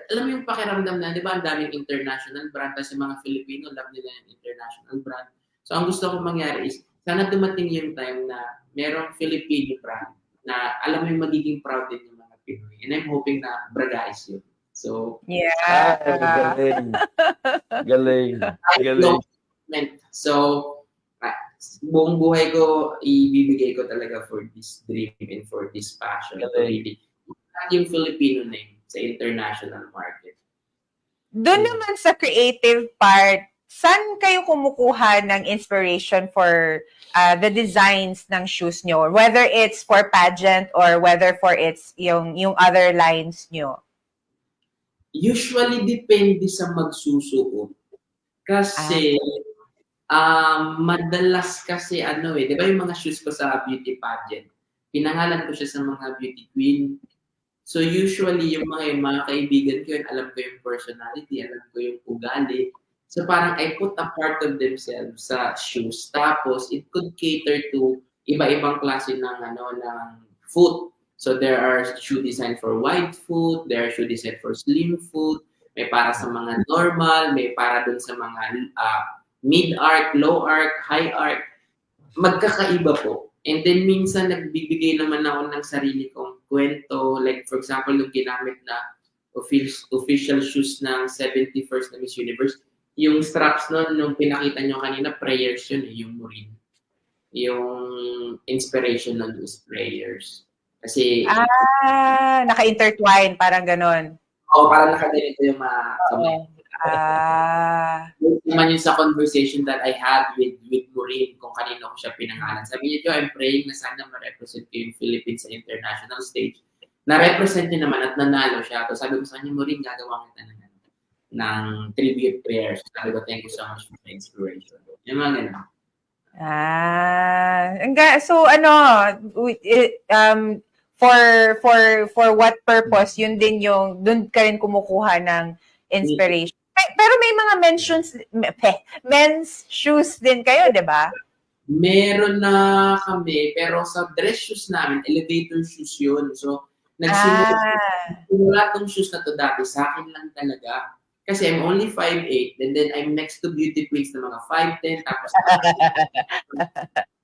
alam mo yung pakiramdam na, di ba, ang daming international brand kasi mga Filipino, love nila yung international brand. So, ang gusto ko mangyari is, sana dumating yung time na merong Filipino brand na alam mo yung magiging proud din yung mga Pinoy. And I'm hoping na Bragais yun. So, galing. So, buong buhay ko, ibibigay ko talaga for this dream and for this passion. Really, yung Filipino name sa international market. Doon naman sa creative part, saan kayo kumukuha ng inspiration for the designs ng shoes nyo? Whether it's for pageant or whether for it's yung other lines nyo? Usually, depende sa magsusuot. Kasi, madalas kasi di ba yung mga shoes ko sa beauty pageant, pinangalan ko siya sa mga beauty queen. So usually yung mga kaibigan ko yun, alam ko yung personality, alam ko yung ugali. So parang I put a part of themselves sa shoes. Tapos it could cater to iba-ibang klase ng foot. So there are shoe design for wide foot, there are shoe design for slim foot, may para sa mga normal, may para dun sa mga mid-arc, low-arc, high-arc. Magkakaiba po. And then minsan nagbibigay naman ako ng sarili kong kwento. Like for example, yung ginamit na official shoes ng 71st na Miss Universe, yung straps nun, nung pinakita nyo kanina, prayers yun yung Murin. Yung inspiration nun is prayers. Kasi... naka-intertwine, parang ganon. Oo, parang nakaganito yung mga kamay. Yun naman yun sa conversation that I had with Maureen kung kanino ko siya pinangalan. Sabi niya, I'm praying na sana ma-represent ko yung Philippines sa international stage. Na-represent niya naman at nanalo siya. So sabi ko sa kanya, Maureen, gagawa kita ng tribute prayers. Sabi ko, thank you so much for the inspiration. Yung mga ganun. So ano, for what purpose, yun din yung, dun ka rin kumukuha ng inspiration. Pero may mga men's shoes din kayo, di ba? Meron na kami, pero sa dress shoes namin, elevator shoes yun. So, nagsimula tong shoes na to dati, sa akin lang talaga. Kasi I'm only 5'8", and then I'm next to beauty queens na mga 5'10", tapos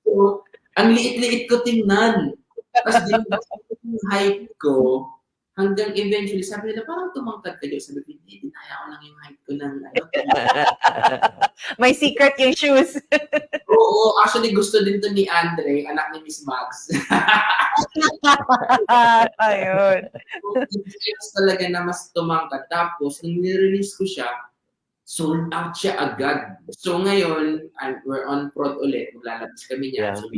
so, ang liit-liit ko tingnan. Tapos yung height ko, hanggang eventually, sabi nila, parang tumangkad ka. Sabi ko, hindi, dinaya ko lang yung height ko ng May secret yung shoes. Oo, actually gusto din to ni Andre, anak ni Miss Max. Ayun. So, talaga na mas tumangkad. Tapos, nung nirelease ko siya, sold out siya agad. So ngayon, we're on prod ulit. Maglalabas kami niya. Yeah. So,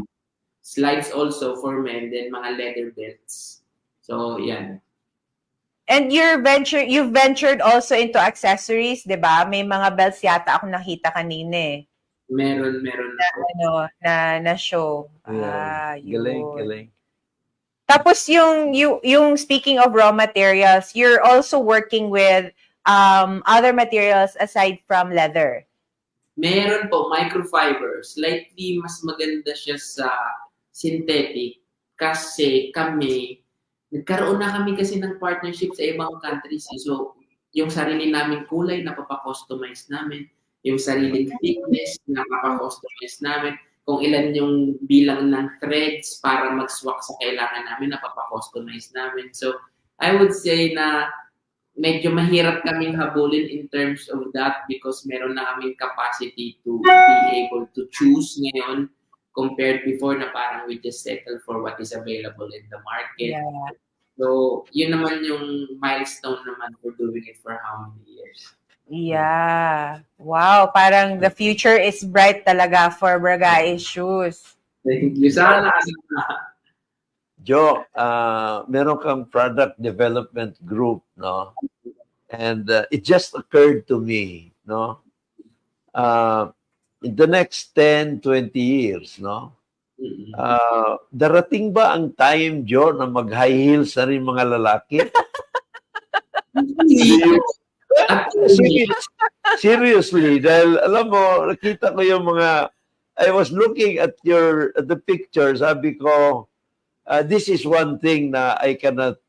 slides also for men, then mga leather belts. So, yan. And you've ventured also into accessories, 'di ba? May mga belts yata ako nakita kanina eh. Meron Na show. Yeah. Galing. Tapos yung speaking of raw materials, you're also working with other materials aside from leather. Meron po, microfiber. Slightly mas maganda siya sa synthetic kasi nagkaroon na kami kasi ng partnership sa ibang countries. So, yung sarili naming kulay, napapa-customize namin. Yung sariling thickness, napapa-customize namin. Kung ilan yung bilang ng threads para mag-swak sa kailangan namin, napapa-customize namin. So, I would say na medyo mahirap kaming habulin in terms of that because meron na kaming capacity to be able to choose ngayon compared before na parang we just settle for what is available in the market. Yeah. So, yun naman yung milestone naman for doing it for how many years. Yeah. Wow, parang the future is bright talaga for Bragae shoes. Thank you. Sana. Jo, meron kang product development group, no? And it just occurred to me, no? In the next 10, 20 years, no? Darating ba ang time, Jo, na mag-high heels na rin mga lalaki? Seriously, dahil alam mo, nakita ko yung mga, I was looking at the picture, sabi ko, this is one thing na I cannot,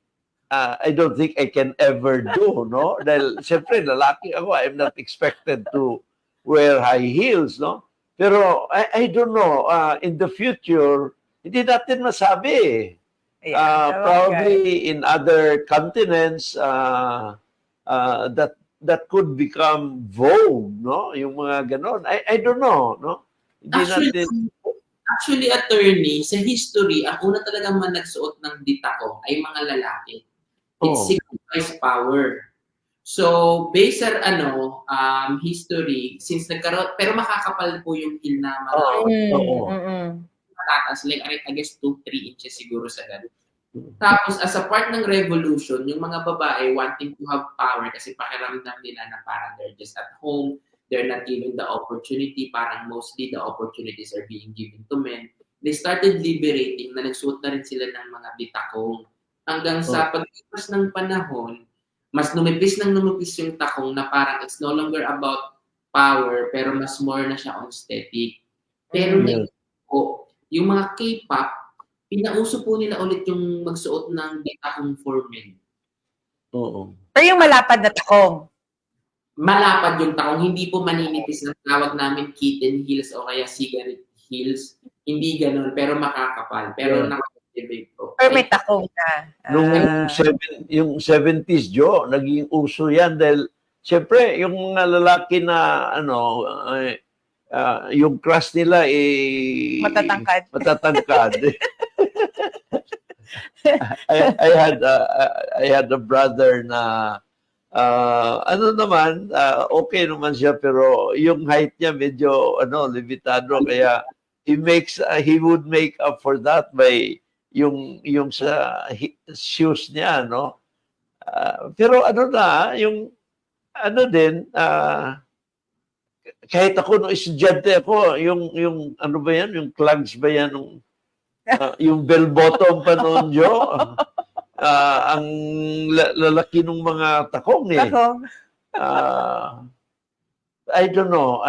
I don't think I can ever do, no? Dahil, siyempre, lalaki ako, I'm not expected to wear high heels, no? Pero, I don't know, in the future, hindi natin masabi. Probably in other continents, that could become vogue, no? Yung mga ganon. I don't know, no? Hindi Actually, attorney, sa history, ang una talagang nagsuot ng ditako ay mga lalaki. It signifies power. So, based sa history, since nagkaroon, pero makakapal po yung heel na matatas, like I guess 2-3 inches siguro sa ganun. Tapos, as a part ng revolution, yung mga babae wanting to have power kasi pakiramdam nila na parang they're just at home, they're not given the opportunity, parang mostly the opportunities are being given to men. They started liberating na nagsuot na rin sila ng mga bitakong. Hanggang sa pagkipas ng panahon, mas numipis yung takong na parang it's no longer about power, pero mas more na siya on aesthetic. Pero yung mga K-pop, pinauso po nila ulit yung magsuot ng bitakong for men. Pero yung malapad na takong. Malapad yung takong, hindi po maninipis na tawag namin kitten heels o kaya cigarette heels. Hindi ganun, pero makakapal. Pero naka-activate po. Pero may takong na. Yung 70s, Jo, naging uso yan dahil siyempre, yung mga lalaki na yung crush nila matatangkad. I had a brother na Ano naman, okay naman siya, pero yung height niya medyo limitado, kaya he would make up for that by yung sa shoes niya, no? Pero yung din, kahit ako nung estudyante ako, yung ano ba yan, yung clogs ba yan, yung bell bottom pa noon, Jo? Ang lalaki ng mga takong eh. Takong. I don't know.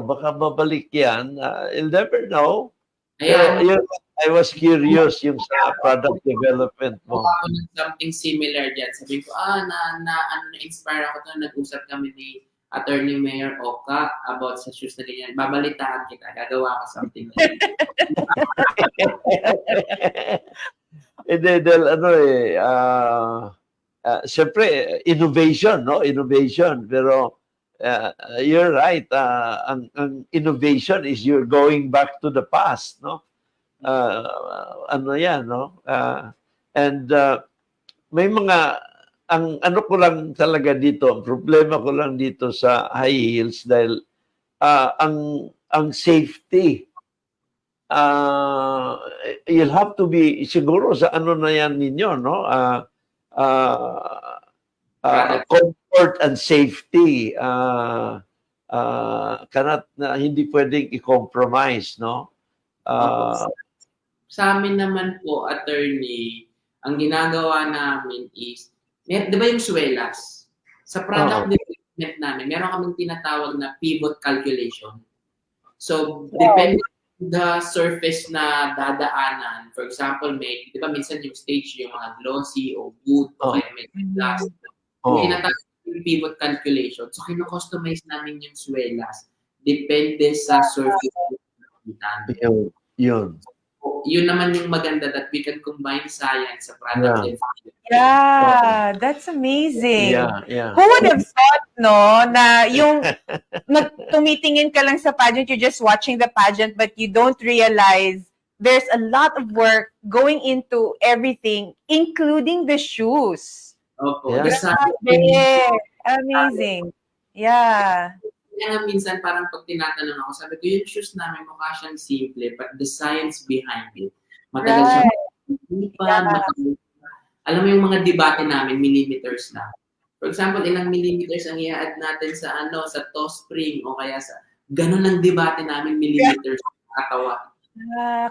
Baka mabalik yan. You'll never know. Ayan, Pero I was curious yung sa product development mo. ako ng something similar dyan. Sabi ko, na-inspire ako to. Nag-usap kami ni Attorney Mayor Oka about sa shoes na ganyan. Babalitaan kita. Gagawa ko something like siyempre, innovation, no? Innovation. Pero, you're right. Ang innovation is you're going back to the past, no? Yan, no? May mga, ang ano ko lang talaga dito, ang problema ko lang dito sa high heels dahil ang safety, you'll have to be, siguro sa na yan ninyo, no? Comfort and safety, hindi pwedeng i-compromise, no? Sa amin naman po, attorney, ang ginagawa namin is, di ba yung swelas? Sa product development namin, meron kaming tinatawag na pivot calculation. So, depende the surface na dadaanan. For example, di ba minsan yung stage yung mga glossy o wood o kaya may glass. Yung tinatawag yung pivot calculation. So, kino-customize namin yung swelas. Depende sa surface na Yun. Yun naman yung maganda that we can combine science sa product development. Yeah, that's amazing. Yeah. Who would have thought, no, na yung tumitingin ka lang sa pageant, you're just watching the pageant, but you don't realize there's a lot of work going into everything, including the shoes. Opo. Yeah. Amazing. Yeah. Kaya minsan parang pag tinatanong ako, sabi ko yung shoes namin mukha siyang simple, but the science behind it, matagal siya. Alam mo yung mga debate namin, millimeters na. For example, ilang millimeters ang i-add natin sa sa toe spring o kaya sa ganun ang debate namin, millimeters katawa.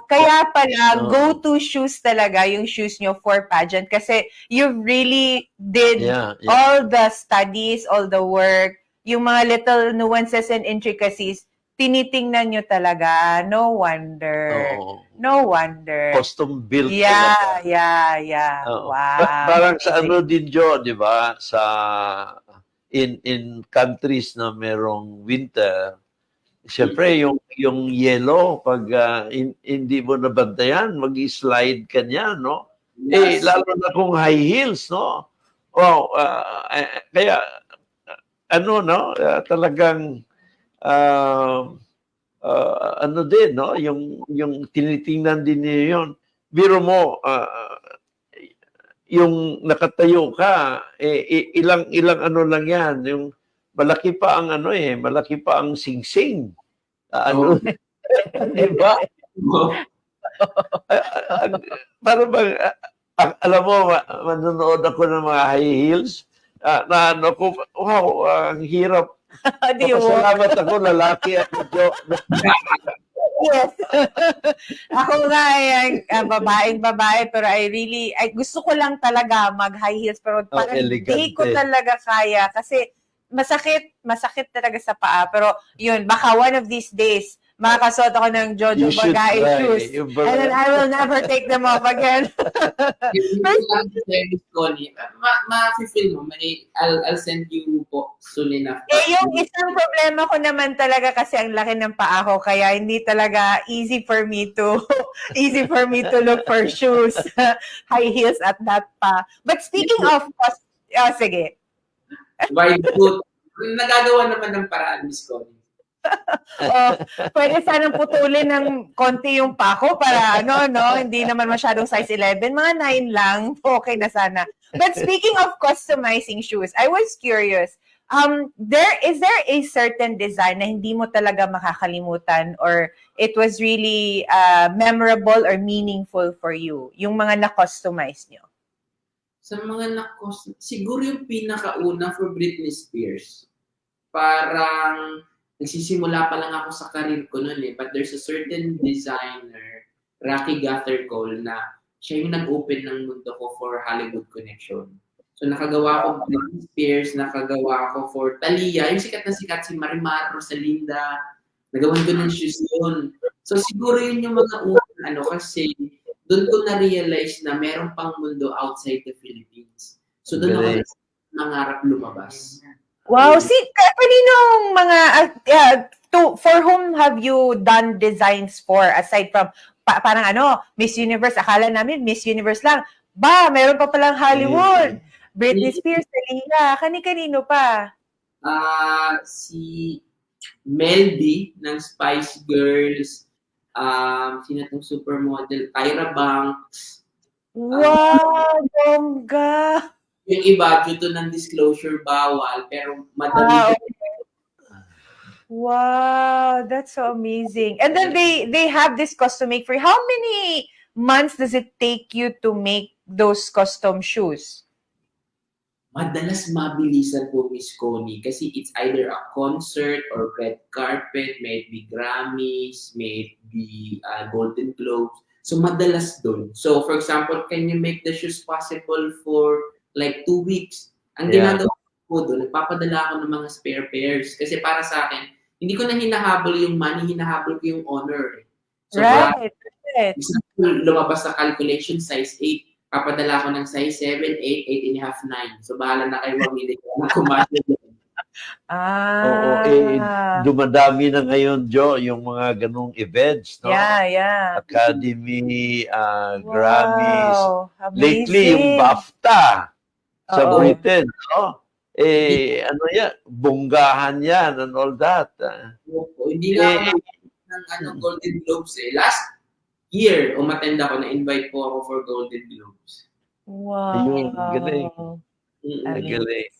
Kaya pala, go-to shoes talaga yung shoes nyo for pageant kasi you really did all the studies, all the work, yung mga little nuances and intricacies, tinitingnan nyo talaga. No wonder. No wonder. Custom built. Yeah. Wow. Parang sa din, Jo, di ba? Sa in countries na merong winter, siyempre yung yellow, pag hindi mo nabantayan, mag-slide ka niya, no? Yes. Lalo na kung high heels, no? Wow, kaya talagang din, no? Yung tinitingnan din niyo yun. Biro mo, yung nakatayo ka, ilang lang yan, yung malaki pa ang malaki pa ang singsing. Diba? Para bang, alam mo, manonood ako ng mga high heels, wow, ang hirap. Salamat ako, lalaki ako, Jo. Yes. Ako nga babae, pero gusto ko lang talaga mag-high heels, pero parang hindi ko talaga kaya kasi masakit talaga sa paa. Pero yun, baka one of these days, makakasuot ako ng Jojo Bagay shoes. And then I will never take them off again. Ma-feel mo, I'll send you po soon enough. Yung isang problema ko naman talaga kasi ang laki ng paa ko, kaya hindi talaga easy for me to look for shoes, high heels at that pa. But speaking of, sige. Wide foot. Nagagawa naman ng paraan, Miss Connie. Oh, pwede sanang putulin ng konti yung pako para hindi naman masyadong size 11, mga 9 lang, okay na sana. But speaking of customizing shoes, I was curious, is there a certain design na hindi mo talaga makakalimutan or it was really memorable or meaningful for you, yung mga na-customize nyo? Sa mga siguro yung pinakauna for Britney Spears. Parang nagsisimula pa lang ako sa career ko noon but there's a certain designer, Rocky Gathercole, na siya yung nag-open ng mundo ko for Hollywood Connection. So nakagawa ko Britney Spears, nakagawa ko for Thalia, yung sikat na sikat si Marimar, Rosalinda, nagawan ko ng shoes yun. So siguro yun yung mga unang kasi doon ko na-realize na meron pang mundo outside the Philippines. So doon ako nangarap lumabas. Wow, kaninong mga, for whom have you done designs for aside from, parang Miss Universe, akala namin Miss Universe lang. Meron pa palang Hollywood. Britney Spears, Thalia, kanino pa? Si Mel B ng Spice Girls, sino itong supermodel, Tyra Banks. Wow, bongga! Yung iba, due to non-disclosure bawal, pero madami. Wow, that's so amazing. And then they have this custom make for you. How many months does it take you to make those custom shoes? Madalas mabilisan po, Miss Connie, kasi it's either a concert or red carpet, may it be Grammys, may it be Golden Globes. So madalas doon. So for example, can you make the shoes possible for like 2 weeks? Ang ginagawa ko doon, nagpapadala ako ng mga spare pairs. Kasi para sa akin, hindi ko na hinahabol yung money, hinahabol ko yung honor. So, right. Lumabas sa calculation, size 8. Papadala ko ng size 7, 8, 8.5, 9. So, bahala na kayo mamili ko na kumasya doon. Dumadami na ngayon, Jo, yung mga ganung events, no? Yeah. Academy, Grammys. Amazing. Lately, yung BAFTA sa Britain, no? Bonggahan yan and all that. Hindi na ng Golden Globes Last year, umattend ako, na-invite po ako for Golden Globes. Wow. Ayun, galing. Galing.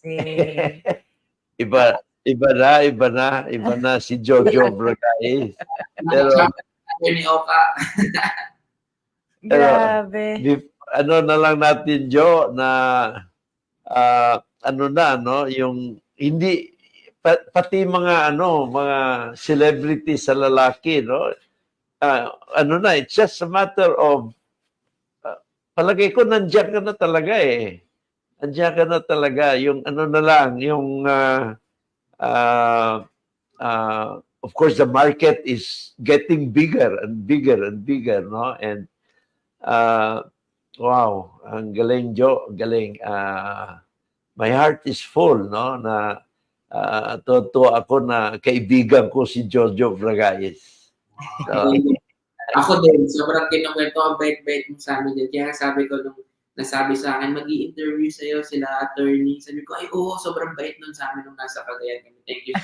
Iba na si Jojo Bragais. Pero ni Oka. Grabe. Na lang natin, Jo, na yung hindi pati mga celebrity sa lalaki, no? It's just a matter of palagay ko nandiyan ka na talaga Andiyan ka na talaga yung na lang yung of course the market is getting bigger and bigger and bigger, no? And wow, ang galing, Jo, galing. My heart is full, no, na totoo ako na kaibigan ko si Jojo Bragais. So, ako din, sobrang kinukwento ang bait-bait mo sa amin din. Kaya sabi ko nung nasabi sa akin, mag-i-interview sa'yo sila attorney. Sabi ko, ay oo, sobrang bait nun sa amin nung nasa Cagayan kami. Thank you.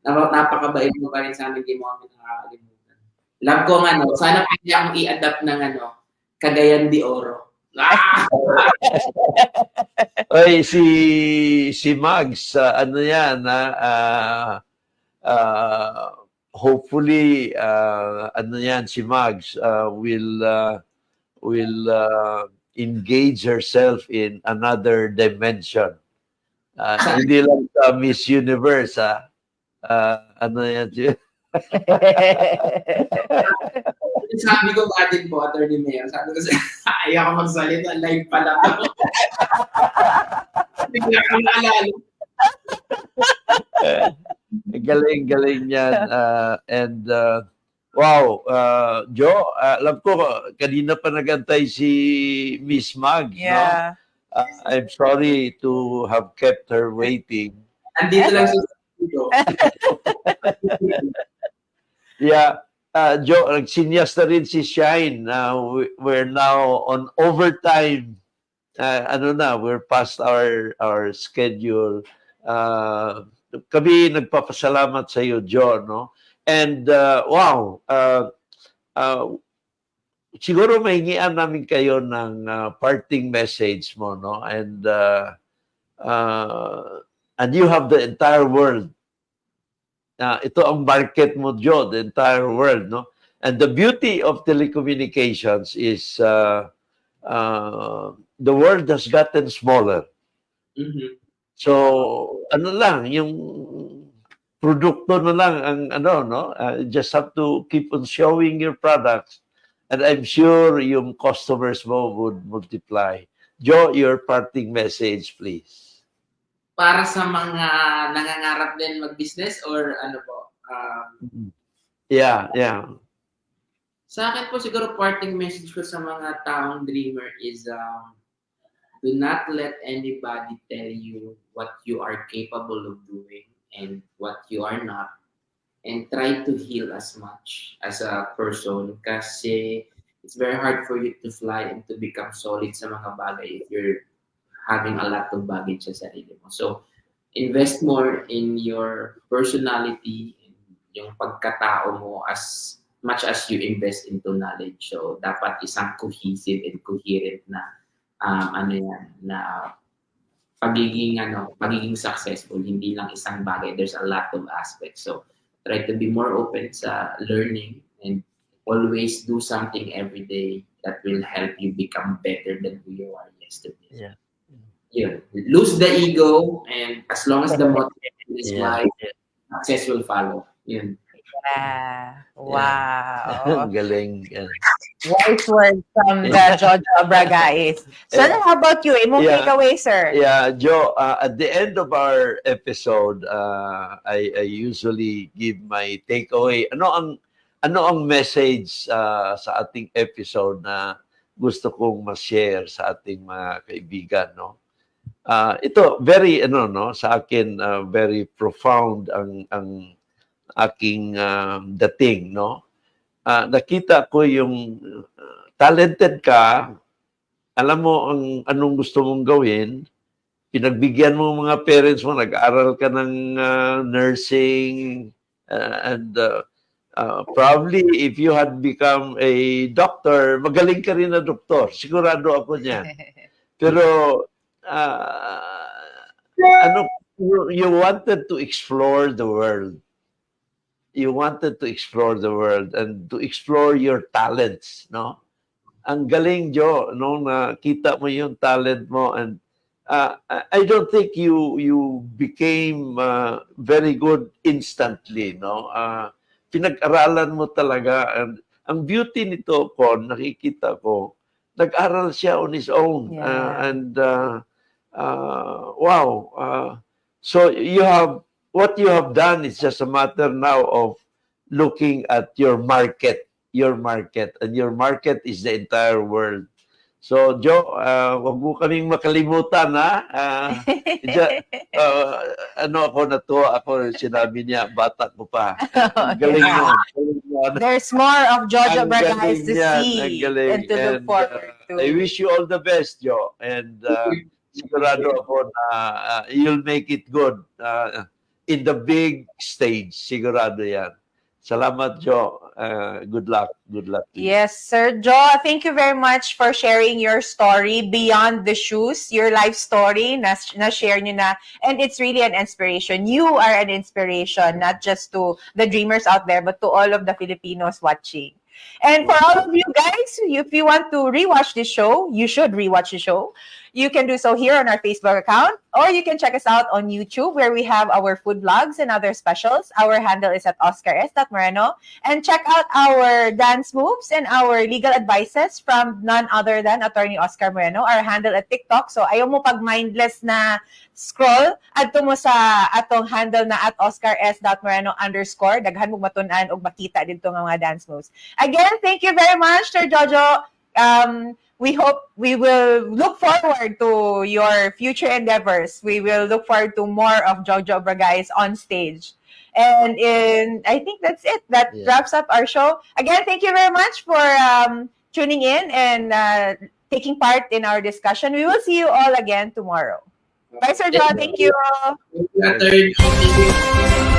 Napakabait mo pa rin sa amin, hindi mo kami nakakalimutan. Love ko sana pwede akong i-adapt ng Cagayan de Oro. Oy, si Mags, yan, hopefully, yan, si Mags will engage herself in another dimension. Hindi lang sa Miss Universe, yan siya. Sabi ko ba din po, Attorney Mayor, sabi ko ayaw ko magsalita, live pala to. Bigla ko naalala. Galing yan. And wow, Jo, alam ko, kanina pa nagantay si Miss Mag, yeah. No? I'm sorry to have kept her waiting. Andito lang sa studio. Yeah. Jo, nagsinyas na rin si Shine. We're now on overtime. We're past our schedule. kami nagpapasalamat sa iyo, Joe, no? And wow, siguro mahingian namin kayo ng parting message mo, no? And you have the entire world. Ito ang market mo, Joe, the entire world, no? And the beauty of telecommunications is the world has gotten smaller. Mhm. So, ano lang, yung produkto na lang ang no? Just have to keep on showing your products. And I'm sure yung customers mo would multiply. Joe, your parting message, please. Para sa mga nangangarap din mag-business or ano po? Yeah. Sa akin po siguro parting message ko sa mga taong dreamer is do not let anybody tell you what you are capable of doing and what you are not. And try to heal as much as a person kasi it's very hard for you to fly and to become solid sa mga bagay if you're having a lot of baggage sa sarili mo. So, invest more in your personality, yung pagkatao mo as much as you invest into knowledge. So, dapat isang cohesive and coherent na na pagiging successful, hindi lang isang bagay. There's a lot of aspects. So, try to be more open sa learning and always do something every day that will help you become better than who you are yesterday. Yeah. Yun. Lose the ego and as long as the motivation is right, success will follow. Yun. Yeah. Wow. Galing. Wise words from the Jojo Bragais. So, how about you? Imong takeaway, sir? Yeah, Joe, at the end of our episode, I usually give my takeaway. Ano ang message sa ating episode na gusto kong ma-share sa ating mga kaibigan, no? Ito very sa akin very profound ang aking dating, no? Nakita ko yung talented ka, alam mo ang anong gusto mong gawin, pinagbigyan mo mga parents mo, nag-aral ka ng nursing, and probably if you had become a doctor, magaling ka rin na doktor. Sigurado ako niyan. Pero you wanted to explore the world. You wanted to explore the world and to explore your talents, no? Ang galing, Joe, no? Nakita mo yung talent mo, and I don't think you became very good instantly, no? Pinag-aralan mo talaga, and ang beauty nito, Con, nakikita ko, nag-aral siya on his own, wow. So what you have done is just a matter now of looking at your market, and your market is the entire world. So, Joe, wag mo kaming makalimutan, ha? Ako natuwa ako, sinabi niya, bata ko pa. Ang galing mo. There's more of Jojo Bragais to see and to look forward to. I wish you all the best, Joe. And sigurado ako na you'll make it good. In the big stage, sigurado yan. Salamat, Joe. Good luck. Good luck to you. Yes, Sir Joe. Thank you very much for sharing your story beyond the shoes, your life story na-share nyo na. And it's really an inspiration. You are an inspiration, not just to the dreamers out there, but to all of the Filipinos watching. And for all of you guys, if you want to rewatch this show, you should rewatch the show. You can do so here on our Facebook account, or you can check us out on YouTube, where we have our food vlogs and other specials. Our handle is at OscarS.Moreno. And check out our dance moves and our legal advices from none other than Attorney Oscar Moreno, our handle at TikTok. So ayaw mo pag mindless na scroll, adto mo sa atong handle na at OscarS.Moreno_. Daghan mo matunan o makita dito ng mga dance moves. Again, thank you very much, Sir Jojo. We will look forward to your future endeavors. We will look forward to more of Jojo Bragais on stage. And I think that's it. That wraps up our show. Again, thank you very much for tuning in and taking part in our discussion. We will see you all again tomorrow. Bye, Sir Joe. Thank you. Thank you, Attorney.